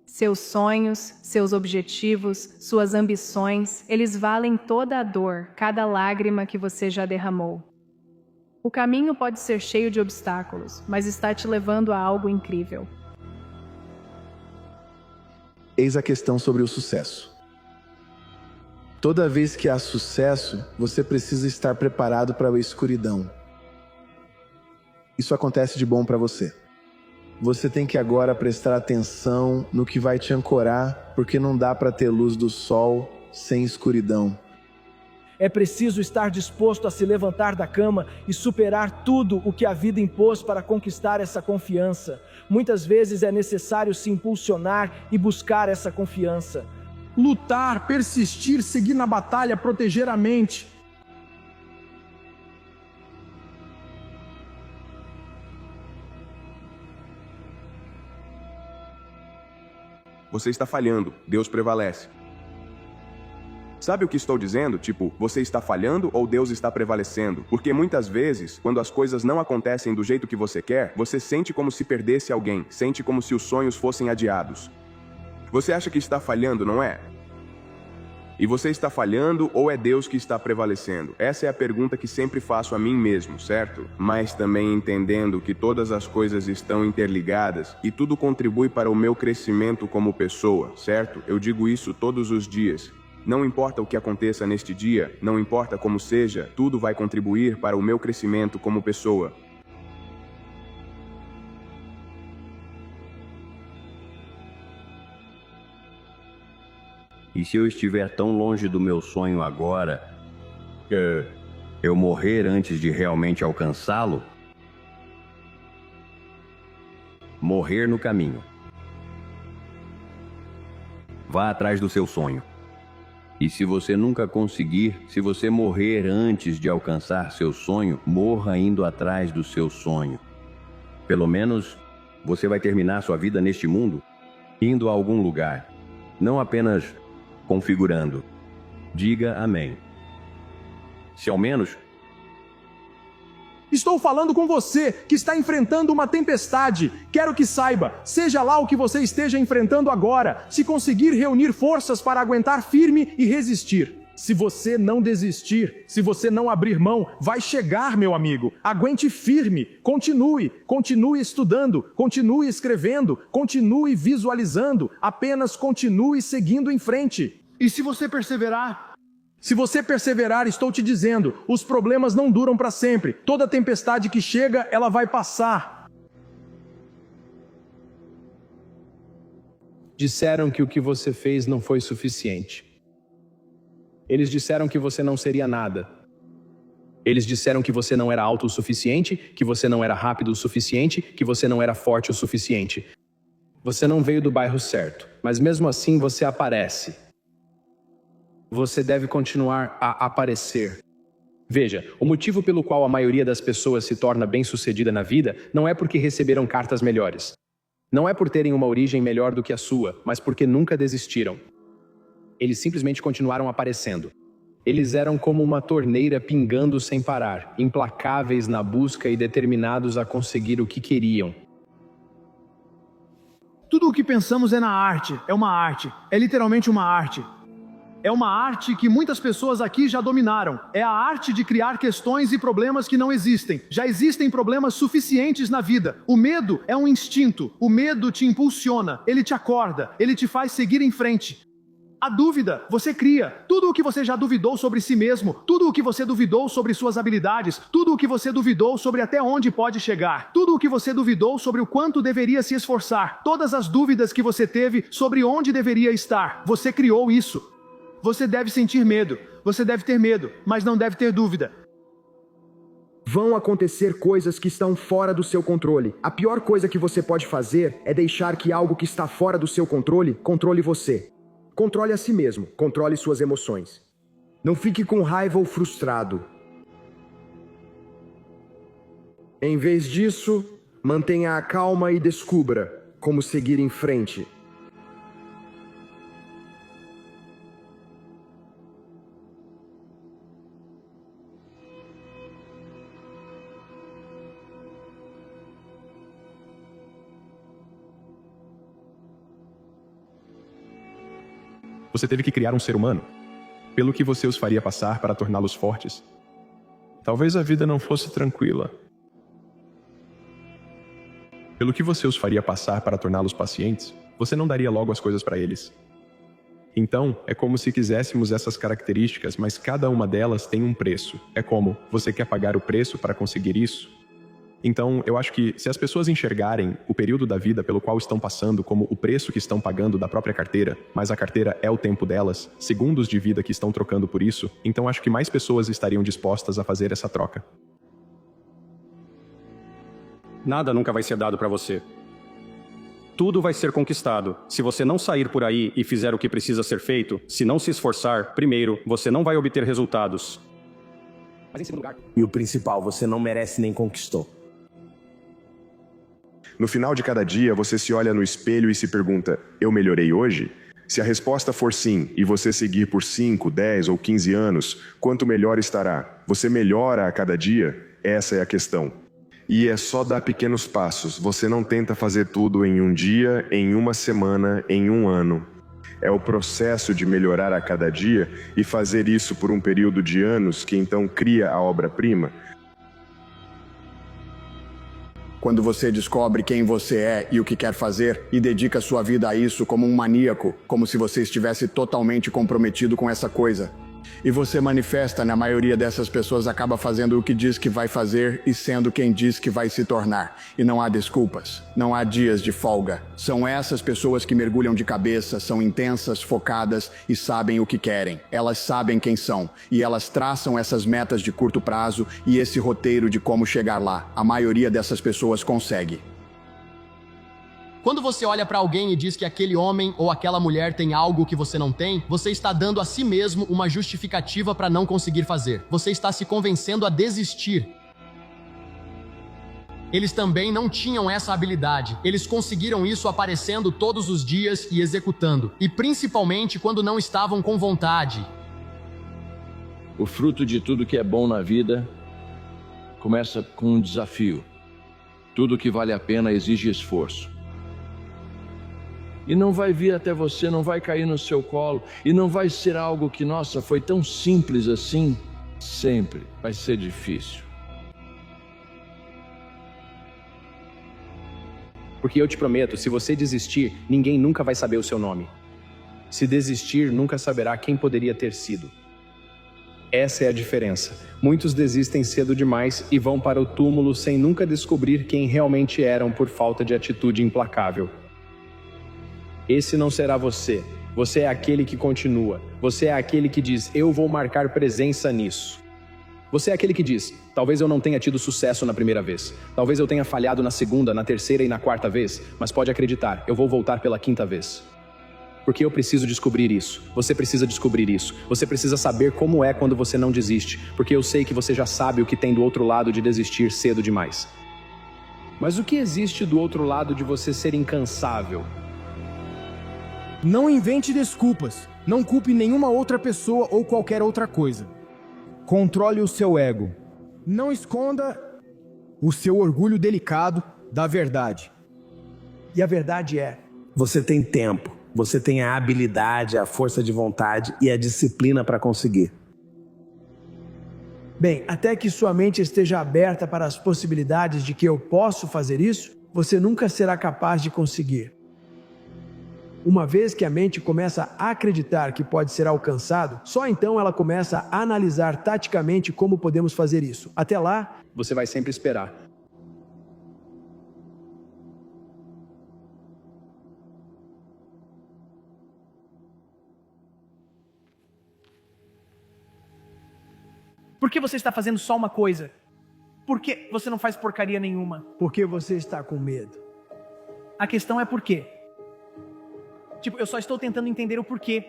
Seus sonhos, seus objetivos, suas ambições, eles valem toda a dor, cada lágrima que você já derramou. O caminho pode ser cheio de obstáculos, mas está te levando a algo incrível. Eis a questão sobre o sucesso. Toda vez que há sucesso, você precisa estar preparado para a escuridão. Isso acontece de bom para você. Você tem que agora prestar atenção no que vai te ancorar, porque não dá para ter luz do sol sem escuridão. É preciso estar disposto a se levantar da cama e superar tudo o que a vida impôs para conquistar essa confiança. Muitas vezes é necessário se impulsionar e buscar essa confiança. Lutar, persistir, seguir na batalha, proteger a mente. Você está falhando, Deus prevalece. Sabe o que estou dizendo? Tipo, você está falhando ou Deus está prevalecendo? Porque muitas vezes, quando as coisas não acontecem do jeito que você quer, você sente como se perdesse alguém, sente como se os sonhos fossem adiados. Você acha que está falhando, não é? E você está falhando ou é Deus que está prevalecendo? Essa é a pergunta que sempre faço a mim mesmo, certo? Mas também entendendo que todas as coisas estão interligadas e tudo contribui para o meu crescimento como pessoa, certo? Eu digo isso todos os dias. Não importa o que aconteça neste dia, não importa como seja, tudo vai contribuir para o meu crescimento como pessoa. E se eu estiver tão longe do meu sonho agora, eu morrer antes de realmente alcançá-lo? Morrer no caminho. Vá atrás do seu sonho. E se você nunca conseguir, se você morrer antes de alcançar seu sonho, morra indo atrás do seu sonho. Pelo menos, você vai terminar sua vida neste mundo, indo a algum lugar. Não apenas configurando. Diga amém. se ao menos... Estou falando com você que está enfrentando uma tempestade. Quero que saiba, seja lá o que você esteja enfrentando agora, se conseguir reunir forças para aguentar firme e resistir. Se você não desistir, se você não abrir mão, vai chegar, meu amigo. Aguente firme, continue estudando, continue escrevendo, continue visualizando, apenas continue seguindo em frente. E se você perseverar? Se você perseverar, estou te dizendo, os problemas não duram para sempre. Toda tempestade que chega, ela vai passar. Disseram que o que você fez não foi suficiente. Eles disseram que você não seria nada. Eles disseram que você não era alto o suficiente, que você não era rápido o suficiente, que você não era forte o suficiente. Você não veio do bairro certo, mas mesmo assim você aparece. Você deve continuar a aparecer. Veja, o motivo pelo qual a maioria das pessoas se torna bem-sucedida na vida não é porque receberam cartas melhores. Não é por terem uma origem melhor do que a sua, mas porque nunca desistiram. Eles simplesmente continuaram aparecendo. Eles eram como uma torneira pingando sem parar, implacáveis na busca e determinados a conseguir o que queriam. Tudo o que pensamos é na arte, é uma arte, é literalmente uma arte. É uma arte que muitas pessoas aqui já dominaram. É a arte de criar questões e problemas que não existem. Já existem problemas suficientes na vida. O medo é um instinto. O medo te impulsiona, ele te acorda, ele te faz seguir em frente. A dúvida, você cria. Tudo o que você já duvidou sobre si mesmo, tudo o que você duvidou sobre suas habilidades, tudo o que você duvidou sobre até onde pode chegar, tudo o que você duvidou sobre o quanto deveria se esforçar, todas as dúvidas que você teve sobre onde deveria estar, você criou isso. Você deve sentir medo, você deve ter medo, mas não deve ter dúvida. Vão acontecer coisas que estão fora do seu controle. A pior coisa que você pode fazer é deixar que algo que está fora do seu controle controle você. Controle a si mesmo, controle suas emoções. Não fique com raiva ou frustrado. Em vez disso, mantenha a calma e descubra como seguir em frente. Você teve que criar um ser humano, pelo que você os faria passar para torná-los fortes. Talvez a vida não fosse tranquila. Pelo que você os faria passar para torná-los pacientes, você não daria logo as coisas para eles. Então, é como se quiséssemos essas características, mas cada uma delas tem um preço. É como, você quer pagar o preço para conseguir isso? Então, eu acho que se as pessoas enxergarem o período da vida pelo qual estão passando como o preço que estão pagando da própria carteira, mas a carteira é o tempo delas, segundos de vida que estão trocando por isso, então acho que mais pessoas estariam dispostas a fazer essa troca. Nada nunca vai ser dado para você. Tudo vai ser conquistado. Se você não sair por aí e fizer o que precisa ser feito, se não se esforçar, primeiro, você não vai obter resultados. Mas em segundo lugar, e o principal, você não merece nem conquistou. No final de cada dia, você se olha no espelho e se pergunta, eu melhorei hoje? Se a resposta for sim, e você seguir por 5, 10 ou 15 anos, quanto melhor estará? Você melhora a cada dia? Essa é a questão. E é só dar pequenos passos, você não tenta fazer tudo em um dia, em uma semana, em um ano. É o processo de melhorar a cada dia e fazer isso por um período de anos que então cria a obra-prima. Quando você descobre quem você é e o que quer fazer e dedica sua vida a isso como um maníaco, como se você estivesse totalmente comprometido com essa coisa. E você manifesta, na maioria dessas pessoas acaba fazendo o que diz que vai fazer e sendo quem diz que vai se tornar. E não há desculpas, não há dias de folga. São essas pessoas que mergulham de cabeça, são intensas, focadas e sabem o que querem. Elas sabem quem são e elas traçam essas metas de curto prazo e esse roteiro de como chegar lá. A maioria dessas pessoas consegue. Quando você olha para alguém e diz que aquele homem ou aquela mulher tem algo que você não tem, você está dando a si mesmo uma justificativa para não conseguir fazer. Você está se convencendo a desistir. Eles também não tinham essa habilidade. Eles conseguiram isso aparecendo todos os dias e executando. E principalmente quando não estavam com vontade. O fruto de tudo que é bom na vida começa com um desafio. Tudo que vale a pena exige esforço. E não vai vir até você, não vai cair no seu colo, e não vai ser algo que, nossa, foi tão simples assim. Sempre vai ser difícil. Porque eu te prometo, se você desistir, ninguém nunca vai saber o seu nome. Se desistir, nunca saberá quem poderia ter sido. Essa é a diferença. Muitos desistem cedo demais e vão para o túmulo sem nunca descobrir quem realmente eram por falta de atitude implacável. Esse não será você. Você é aquele que continua. Você é aquele que diz, eu vou marcar presença nisso. Você é aquele que diz, talvez eu não tenha tido sucesso na primeira vez. Talvez eu tenha falhado na segunda, na terceira e na quarta vez. Mas pode acreditar, eu vou voltar pela quinta vez. Porque eu preciso descobrir isso. Você precisa descobrir isso. Você precisa saber como é quando você não desiste. Porque eu sei que você já sabe o que tem do outro lado de desistir cedo demais. Mas o que existe do outro lado de você ser incansável? Não invente desculpas. Não culpe nenhuma outra pessoa ou qualquer outra coisa. Controle o seu ego. Não esconda o seu orgulho delicado da verdade. E a verdade é: você tem tempo, você tem a habilidade, a força de vontade e a disciplina para conseguir. Bem, até que sua mente esteja aberta para as possibilidades de que eu posso fazer isso, você nunca será capaz de conseguir. Uma vez que a mente começa a acreditar que pode ser alcançado, só então ela começa a analisar taticamente como podemos fazer isso. Até lá, você vai sempre esperar. Por que você está fazendo só uma coisa? Por que você não faz porcaria nenhuma? Porque você está com medo. A questão é por quê? Tipo, eu só estou tentando entender o porquê.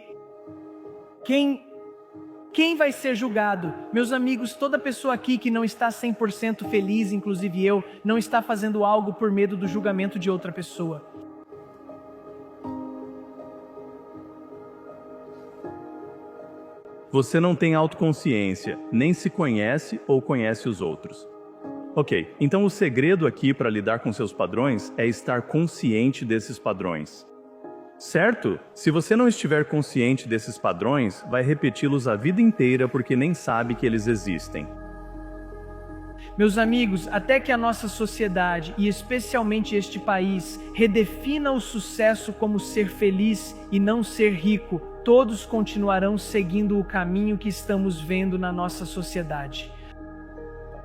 Quem vai ser julgado? Meus amigos, toda pessoa aqui que não está 100% feliz, inclusive eu, não está fazendo algo por medo do julgamento de outra pessoa. Você não tem autoconsciência, nem se conhece ou conhece os outros. Ok, então o segredo aqui para lidar com seus padrões é estar consciente desses padrões. Certo? Se você não estiver consciente desses padrões, vai repeti-los a vida inteira porque nem sabe que eles existem. Meus amigos, até que a nossa sociedade, e especialmente este país, redefina o sucesso como ser feliz e não ser rico, todos continuarão seguindo o caminho que estamos vendo na nossa sociedade.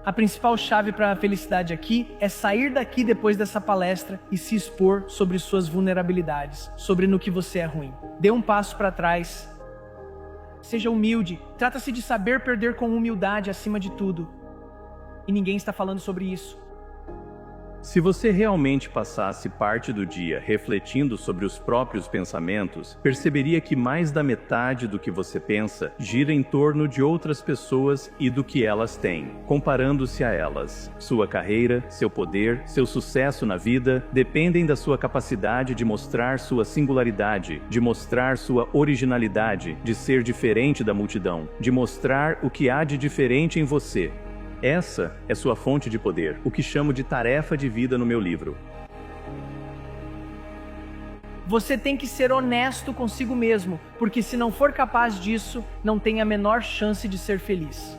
A principal chave para a felicidade aqui é sair daqui depois dessa palestra e se expor sobre suas vulnerabilidades, sobre no que você é ruim. Dê um passo para trás. Seja humilde. Trata-se de saber perder com humildade acima de tudo. E ninguém está falando sobre isso. Se você realmente passasse parte do dia refletindo sobre os próprios pensamentos, perceberia que mais da metade do que você pensa gira em torno de outras pessoas e do que elas têm, comparando-se a elas. Sua carreira, seu poder, seu sucesso na vida dependem da sua capacidade de mostrar sua singularidade, de mostrar sua originalidade, de ser diferente da multidão, de mostrar o que há de diferente em você. Essa é sua fonte de poder, o que chamo de tarefa de vida no meu livro. Você tem que ser honesto consigo mesmo, porque se não for capaz disso, não tem a menor chance de ser feliz.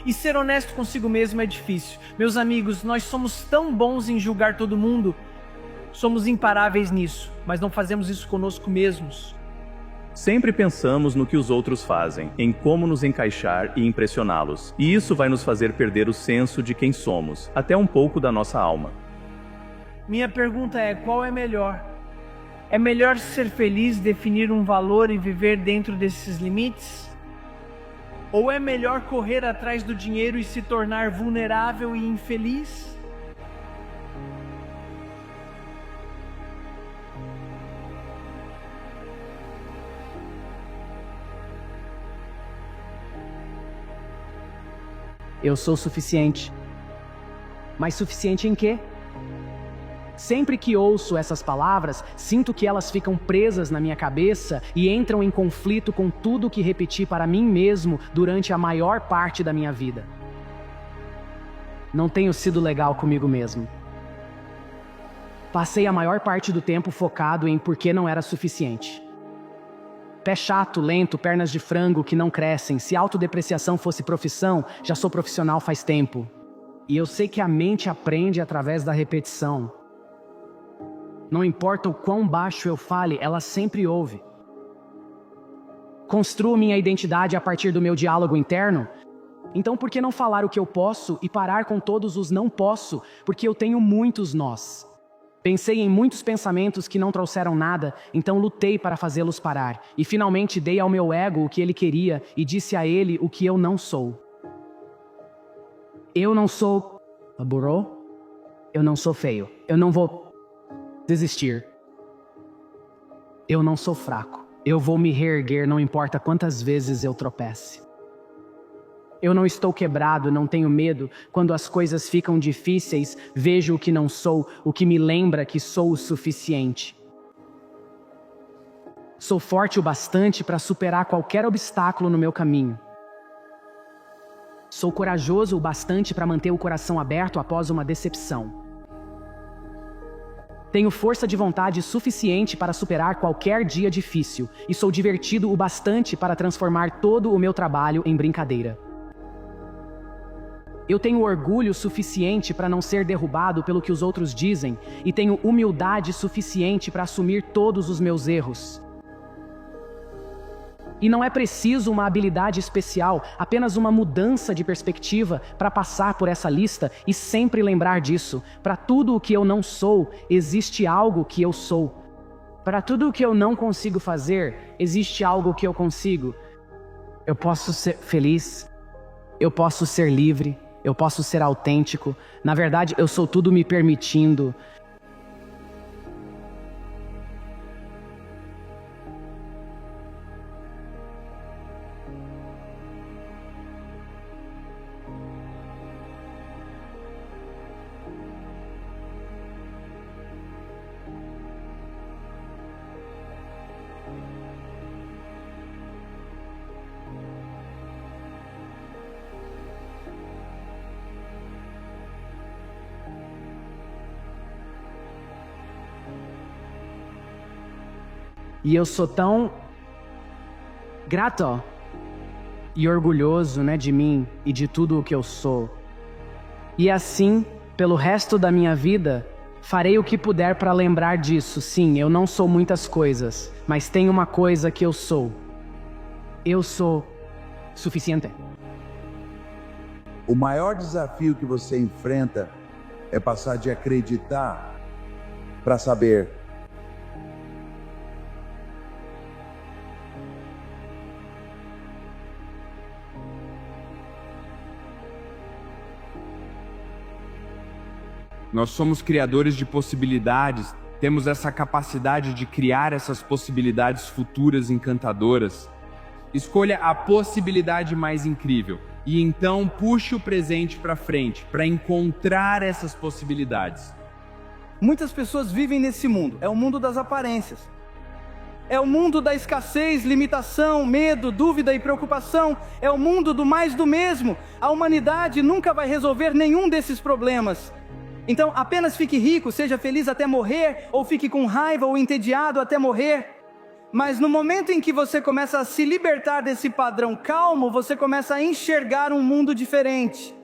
E ser honesto consigo mesmo é difícil. Meus amigos, nós somos tão bons em julgar todo mundo. Somos imparáveis nisso, mas não fazemos isso conosco mesmos. Sempre pensamos no que os outros fazem, em como nos encaixar e impressioná-los. E isso vai nos fazer perder o senso de quem somos, até um pouco da nossa alma. Minha pergunta é, qual é melhor? É melhor ser feliz, definir um valor e viver dentro desses limites? Ou é melhor correr atrás do dinheiro e se tornar vulnerável e infeliz? Eu sou suficiente. Mas suficiente em quê? Sempre que ouço essas palavras, sinto que elas ficam presas na minha cabeça e entram em conflito com tudo que repeti para mim mesmo durante a maior parte da minha vida. Não tenho sido legal comigo mesmo. Passei a maior parte do tempo focado em por que não era suficiente. Pé chato, lento, pernas de frango que não crescem. Se autodepreciação fosse profissão, já sou profissional faz tempo. E eu sei que a mente aprende através da repetição. Não importa o quão baixo eu fale, ela sempre ouve. Construo minha identidade a partir do meu diálogo interno? Então por que não falar o que eu posso e parar com todos os não posso, porque eu tenho muitos nós? Pensei em muitos pensamentos que não trouxeram nada, então lutei para fazê-los parar. E finalmente dei ao meu ego o que ele queria e disse a ele o que eu não sou. Eu não sou... burro? Eu não sou feio. Eu não vou... desistir. Eu não sou fraco. Eu vou me reerguer, não importa quantas vezes eu tropece. Eu não estou quebrado, não tenho medo. Quando as coisas ficam difíceis, vejo o que não sou, o que me lembra que sou o suficiente. Sou forte o bastante para superar qualquer obstáculo no meu caminho. Sou corajoso o bastante para manter o coração aberto após uma decepção. Tenho força de vontade suficiente para superar qualquer dia difícil e sou divertido o bastante para transformar todo o meu trabalho em brincadeira. Eu tenho orgulho suficiente para não ser derrubado pelo que os outros dizem e tenho humildade suficiente para assumir todos os meus erros. E não é preciso uma habilidade especial, apenas uma mudança de perspectiva para passar por essa lista e sempre lembrar disso. Para tudo o que eu não sou, existe algo que eu sou. Para tudo o que eu não consigo fazer, existe algo que eu consigo. Eu posso ser feliz, eu posso ser livre, eu posso ser autêntico. Na verdade, eu sou tudo me permitindo. E eu sou tão grato e orgulhoso, de mim e de tudo o que eu sou. E assim, pelo resto da minha vida, farei o que puder para lembrar disso. Sim, eu não sou muitas coisas, mas tem uma coisa que eu sou. Eu sou suficiente. O maior desafio que você enfrenta é passar de acreditar para saber. Nós somos criadores de possibilidades, temos essa capacidade de criar essas possibilidades futuras encantadoras. Escolha a possibilidade mais incrível e então puxe o presente para frente para encontrar essas possibilidades. Muitas pessoas vivem nesse mundo, é o mundo das aparências. É o mundo da escassez, limitação, medo, dúvida e preocupação. É o mundo do mais do mesmo. A humanidade nunca vai resolver nenhum desses problemas. Então, apenas fique rico, seja feliz até morrer, ou fique com raiva ou entediado até morrer. Mas no momento em que você começa a se libertar desse padrão calmo, você começa a enxergar um mundo diferente.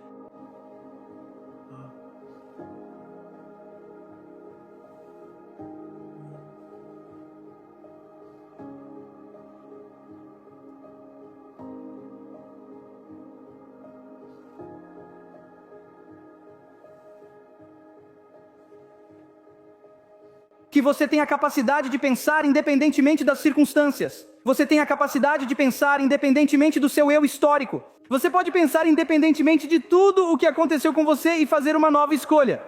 Que você tem a capacidade de pensar independentemente das circunstâncias. Você tem a capacidade de pensar independentemente do seu eu histórico. Você pode pensar independentemente de tudo o que aconteceu com você e fazer uma nova escolha.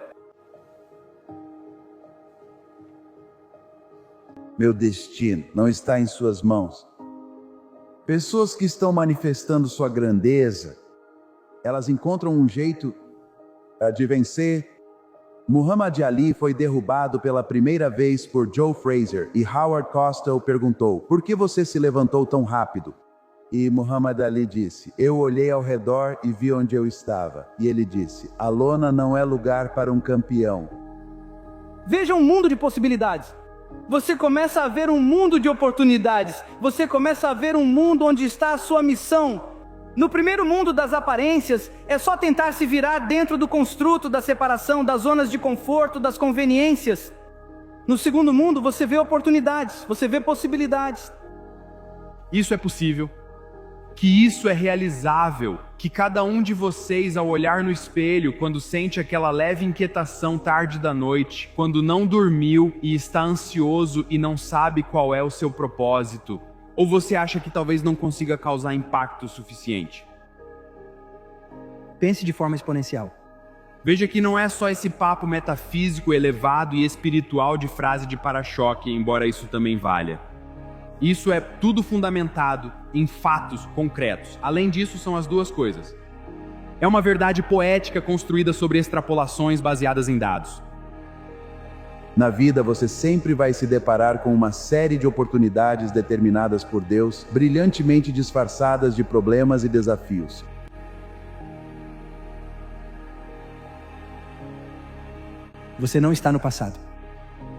Meu destino não está em suas mãos. Pessoas que estão manifestando sua grandeza, elas encontram um jeito de vencer. Muhammad Ali foi derrubado pela primeira vez por Joe Frazier e Howard Cosell perguntou: por que você se levantou tão rápido? E Muhammad Ali disse: eu olhei ao redor e vi onde eu estava. E ele disse: a lona não é lugar para um campeão. Veja um mundo de possibilidades. Você começa a ver um mundo de oportunidades. Você começa a ver um mundo onde está a sua missão. No primeiro mundo das aparências, é só tentar se virar dentro do construto da separação, das zonas de conforto, das conveniências. No segundo mundo, você vê oportunidades, você vê possibilidades. Isso é possível, que isso é realizável, que cada um de vocês, ao olhar no espelho, quando sente aquela leve inquietação tarde da noite, quando não dormiu e está ansioso e não sabe qual é o seu propósito, ou você acha que talvez não consiga causar impacto suficiente? Pense de forma exponencial. Veja que não é só esse papo metafísico, elevado e espiritual de frase de para-choque, embora isso também valha. Isso é tudo fundamentado em fatos concretos. Além disso, são as duas coisas. É uma verdade poética construída sobre extrapolações baseadas em dados. Na vida, você sempre vai se deparar com uma série de oportunidades determinadas por Deus, brilhantemente disfarçadas de problemas e desafios. Você não está no passado.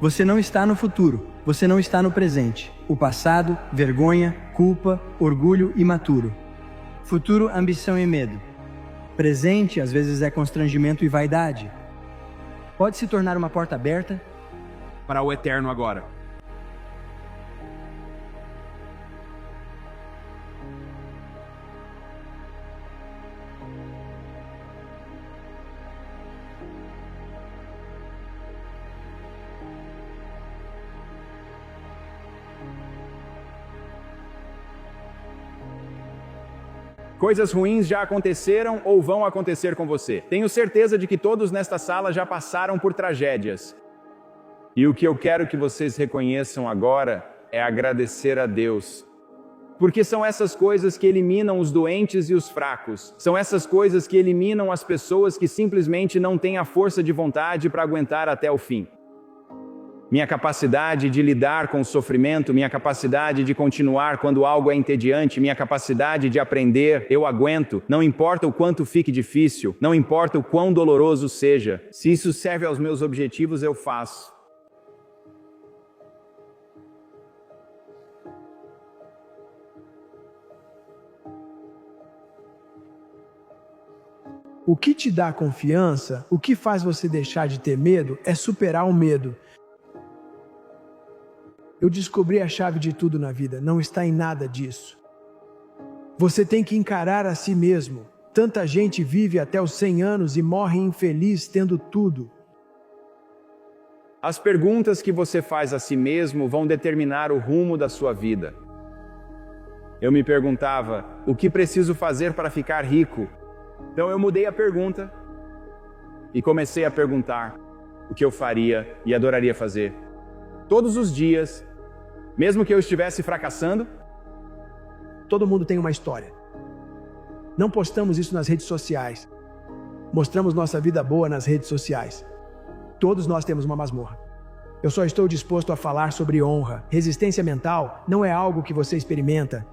Você não está no futuro. Você não está no presente. O passado, vergonha, culpa, orgulho imaturo. Futuro, ambição e medo. Presente, às vezes, é constrangimento e vaidade. Pode se tornar uma porta aberta para o eterno agora. Coisas ruins já aconteceram ou vão acontecer com você. Tenho certeza de que todos nesta sala já passaram por tragédias. E o que eu quero que vocês reconheçam agora é agradecer a Deus. Porque são essas coisas que eliminam os doentes e os fracos. São essas coisas que eliminam as pessoas que simplesmente não têm a força de vontade para aguentar até o fim. Minha capacidade de lidar com o sofrimento, minha capacidade de continuar quando algo é entediante, minha capacidade de aprender, eu aguento, não importa o quanto fique difícil, não importa o quão doloroso seja. Se isso serve aos meus objetivos, eu faço. O que te dá confiança, o que faz você deixar de ter medo, é superar o medo. Eu descobri a chave de tudo na vida, não está em nada disso. Você tem que encarar a si mesmo. Tanta gente vive até os 100 anos e morre infeliz tendo tudo. As perguntas que você faz a si mesmo vão determinar o rumo da sua vida. Eu me perguntava, o que preciso fazer para ficar rico? Então eu mudei a pergunta e comecei a perguntar o que eu faria e adoraria fazer. Todos os dias, mesmo que eu estivesse fracassando. Todo mundo tem uma história. Não postamos isso nas redes sociais. Mostramos nossa vida boa nas redes sociais. Todos nós temos uma masmorra. Eu só estou disposto a falar sobre honra. Resistência mental não é algo que você experimenta.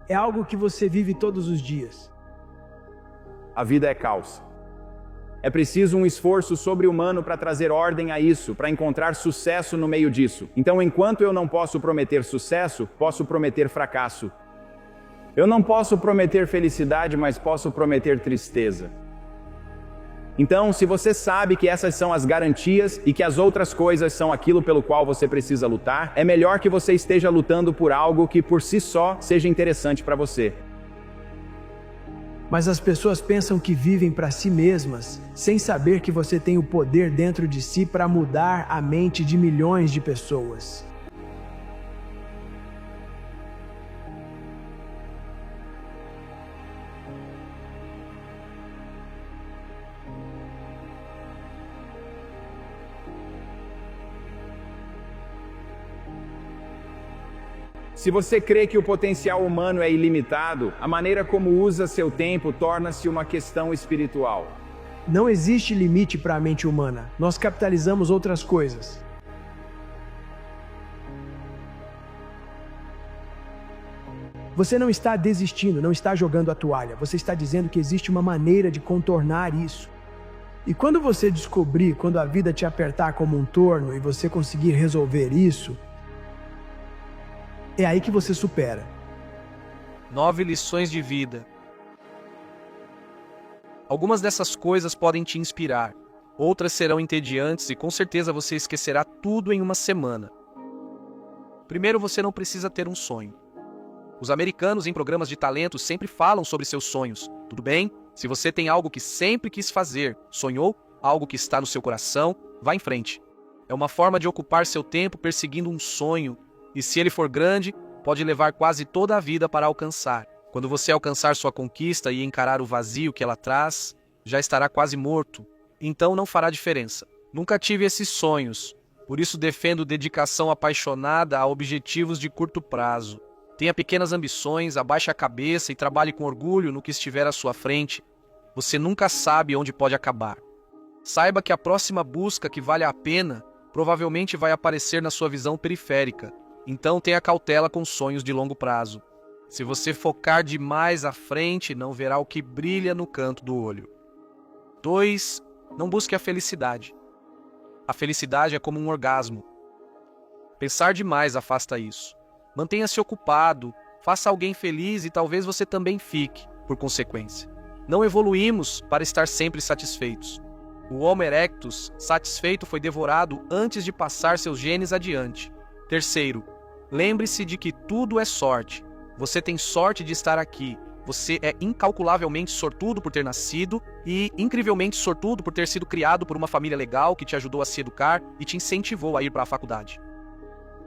É algo que você vive todos os dias. A vida é caos. É preciso um esforço sobre-humano para trazer ordem a isso, para encontrar sucesso no meio disso. Então, enquanto eu não posso prometer sucesso, posso prometer fracasso. Eu não posso prometer felicidade, mas posso prometer tristeza. Então, se você sabe que essas são as garantias e que as outras coisas são aquilo pelo qual você precisa lutar, é melhor que você esteja lutando por algo que por si só seja interessante para você. Mas as pessoas pensam que vivem para si mesmas, sem saber que você tem o poder dentro de si para mudar a mente de milhões de pessoas. Se você crê que o potencial humano é ilimitado, a maneira como usa seu tempo torna-se uma questão espiritual. Não existe limite para a mente humana. Nós capitalizamos outras coisas. Você não está desistindo, não está jogando a toalha. Você está dizendo que existe uma maneira de contornar isso. E quando você descobrir, quando a vida te apertar como um torno e você conseguir resolver isso, é aí que você supera. 9 lições de vida. Algumas dessas coisas podem te inspirar, outras serão entediantes e com certeza você esquecerá tudo em uma semana. Primeiro, você não precisa ter um sonho. Os americanos em programas de talento sempre falam sobre seus sonhos, tudo bem? Se você tem algo que sempre quis fazer, sonhou, algo que está no seu coração, vá em frente. É uma forma de ocupar seu tempo perseguindo um sonho, e se ele for grande, pode levar quase toda a vida para alcançar. Quando você alcançar sua conquista e encarar o vazio que ela traz, já estará quase morto, então não fará diferença. Nunca tive esses sonhos, por isso defendo dedicação apaixonada a objetivos de curto prazo. Tenha pequenas ambições, abaixe a cabeça e trabalhe com orgulho no que estiver à sua frente. Você nunca sabe onde pode acabar. Saiba que a próxima busca que vale a pena provavelmente vai aparecer na sua visão periférica. Então tenha cautela com sonhos de longo prazo. Se você focar demais à frente, não verá o que brilha no canto do olho. 2. Não busque a felicidade. A felicidade é como um orgasmo. Pensar demais afasta isso. Mantenha-se ocupado, faça alguém feliz e talvez você também fique, por consequência. Não evoluímos para estar sempre satisfeitos. O Homo erectus, satisfeito, foi devorado antes de passar seus genes adiante. 3. Lembre-se de que tudo é sorte. Você tem sorte de estar aqui. Você é incalculavelmente sortudo por ter nascido e incrivelmente sortudo por ter sido criado por uma família legal que te ajudou a se educar e te incentivou a ir para a faculdade.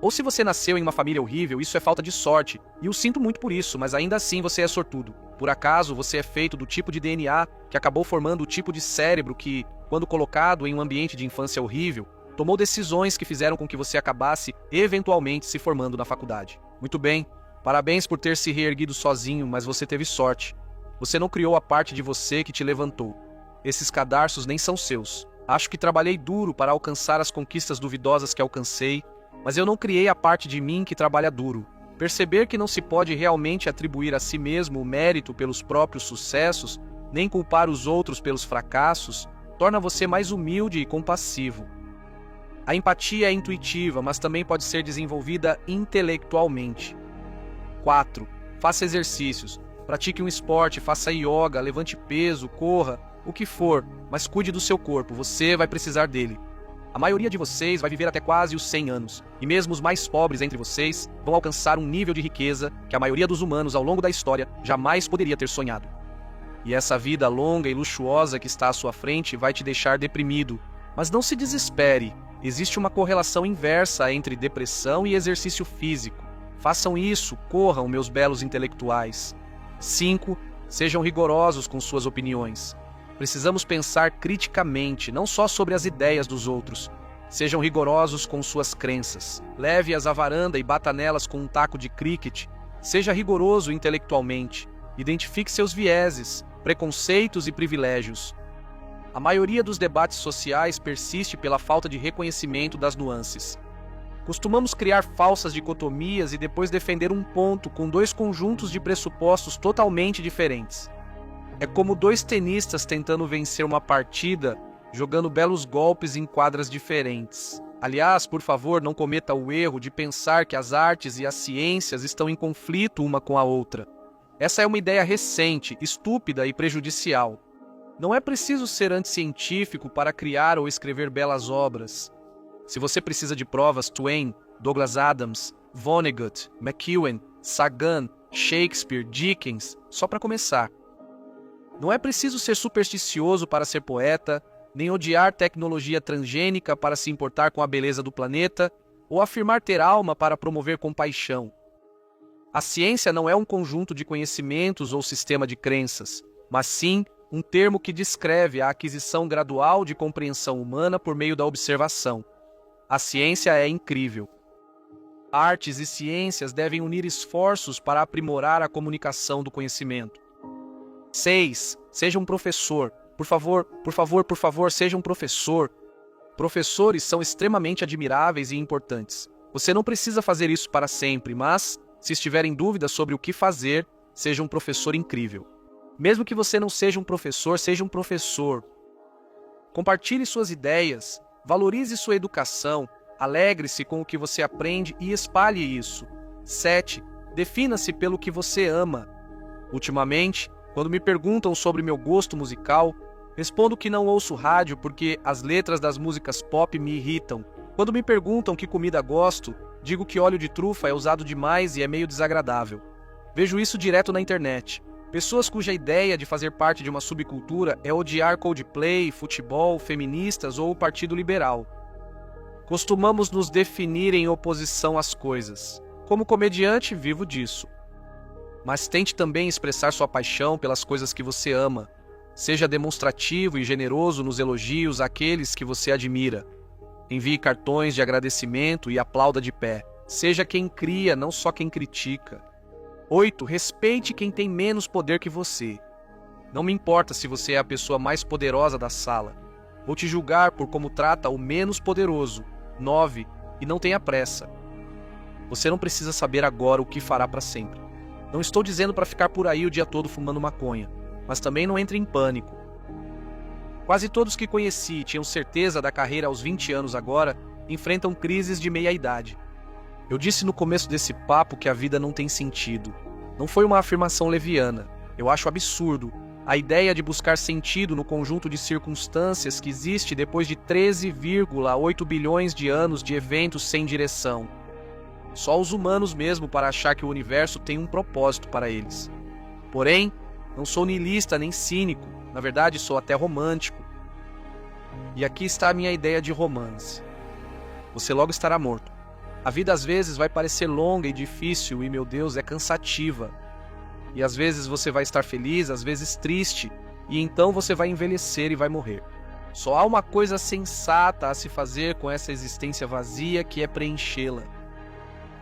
Ou se você nasceu em uma família horrível, isso é falta de sorte, e eu sinto muito por isso, mas ainda assim você é sortudo. Por acaso, você é feito do tipo de DNA que acabou formando o tipo de cérebro que, quando colocado em um ambiente de infância horrível, tomou decisões que fizeram com que você acabasse eventualmente se formando na faculdade. Muito bem, parabéns por ter se reerguido sozinho, mas você teve sorte. Você não criou a parte de você que te levantou. Esses cadarços nem são seus. Acho que trabalhei duro para alcançar as conquistas duvidosas que alcancei, mas eu não criei a parte de mim que trabalha duro. Perceber que não se pode realmente atribuir a si mesmo o mérito pelos próprios sucessos, nem culpar os outros pelos fracassos, torna você mais humilde e compassivo. A empatia é intuitiva, mas também pode ser desenvolvida intelectualmente. 4. Faça exercícios. Pratique um esporte, faça yoga, levante peso, corra, o que for, mas cuide do seu corpo, você vai precisar dele. A maioria de vocês vai viver até quase os 100 anos, e mesmo os mais pobres entre vocês vão alcançar um nível de riqueza que a maioria dos humanos ao longo da história jamais poderia ter sonhado. E essa vida longa e luxuosa que está à sua frente vai te deixar deprimido. Mas não se desespere, existe uma correlação inversa entre depressão e exercício físico. Façam isso, corram, meus belos intelectuais. 5. Sejam rigorosos com suas opiniões. Precisamos pensar criticamente, não só sobre as ideias dos outros. Sejam rigorosos com suas crenças. Leve-as à varanda e bata nelas com um taco de cricket. Seja rigoroso intelectualmente. Identifique seus vieses, preconceitos e privilégios. A maioria dos debates sociais persiste pela falta de reconhecimento das nuances. Costumamos criar falsas dicotomias e depois defender um ponto com dois conjuntos de pressupostos totalmente diferentes. É como dois tenistas tentando vencer uma partida, jogando belos golpes em quadras diferentes. Aliás, por favor, não cometa o erro de pensar que as artes e as ciências estão em conflito uma com a outra. Essa é uma ideia recente, estúpida e prejudicial. Não é preciso ser anticientífico para criar ou escrever belas obras. Se você precisa de provas, Twain, Douglas Adams, Vonnegut, McEwen, Sagan, Shakespeare, Dickens, só para começar. Não é preciso ser supersticioso para ser poeta, nem odiar tecnologia transgênica para se importar com a beleza do planeta, ou afirmar ter alma para promover compaixão. A ciência não é um conjunto de conhecimentos ou sistema de crenças, mas sim um termo que descreve a aquisição gradual de compreensão humana por meio da observação. A ciência é incrível. Artes e ciências devem unir esforços para aprimorar a comunicação do conhecimento. 6. Seja um professor. Por favor, por favor, por favor, seja um professor. Professores são extremamente admiráveis e importantes. Você não precisa fazer isso para sempre, mas, se estiver em dúvida sobre o que fazer, seja um professor incrível. Mesmo que você não seja um professor, seja um professor. Compartilhe suas ideias, valorize sua educação, alegre-se com o que você aprende e espalhe isso. 7. Defina-se pelo que você ama. Ultimamente, quando me perguntam sobre meu gosto musical, respondo que não ouço rádio porque as letras das músicas pop me irritam. Quando me perguntam que comida gosto, digo que óleo de trufa é usado demais e é meio desagradável. Vejo isso direto na internet. Pessoas cuja ideia de fazer parte de uma subcultura é odiar Coldplay, futebol, feministas ou o Partido Liberal. Costumamos nos definir em oposição às coisas. Como comediante, vivo disso. Mas tente também expressar sua paixão pelas coisas que você ama. Seja demonstrativo e generoso nos elogios àqueles que você admira. Envie cartões de agradecimento e aplauda de pé. Seja quem cria, não só quem critica. 8. Respeite quem tem menos poder que você. Não me importa se você é a pessoa mais poderosa da sala. Vou te julgar por como trata o menos poderoso. 9. E não tenha pressa. Você não precisa saber agora o que fará para sempre. Não estou dizendo para ficar por aí o dia todo fumando maconha, mas também não entre em pânico. Quase todos que conheci e tinham certeza da carreira aos 20 anos agora enfrentam crises de meia-idade. Eu disse no começo desse papo que a vida não tem sentido. Não foi uma afirmação leviana. Eu acho absurdo a ideia de buscar sentido no conjunto de circunstâncias que existe depois de 13,8 bilhões de anos de eventos sem direção. Só os humanos mesmo para achar que o universo tem um propósito para eles. Porém, não sou niilista nem cínico, na verdade sou até romântico. E aqui está a minha ideia de romance. Você logo estará morto. A vida às vezes vai parecer longa e difícil e, meu Deus, é cansativa. E às vezes você vai estar feliz, às vezes triste, e então você vai envelhecer e vai morrer. Só há uma coisa sensata a se fazer com essa existência vazia, que é preenchê-la.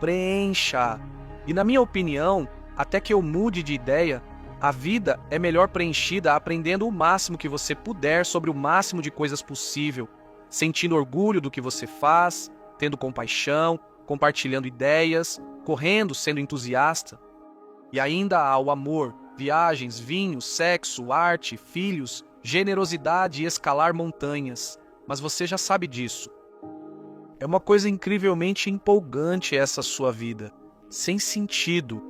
Preencha! E na minha opinião, até que eu mude de ideia, a vida é melhor preenchida aprendendo o máximo que você puder sobre o máximo de coisas possível, sentindo orgulho do que você faz, tendo compaixão, compartilhando ideias, correndo, sendo entusiasta. E ainda há o amor, viagens, vinho, sexo, arte, filhos, generosidade e escalar montanhas. Mas você já sabe disso. É uma coisa incrivelmente empolgante essa sua vida, sem sentido,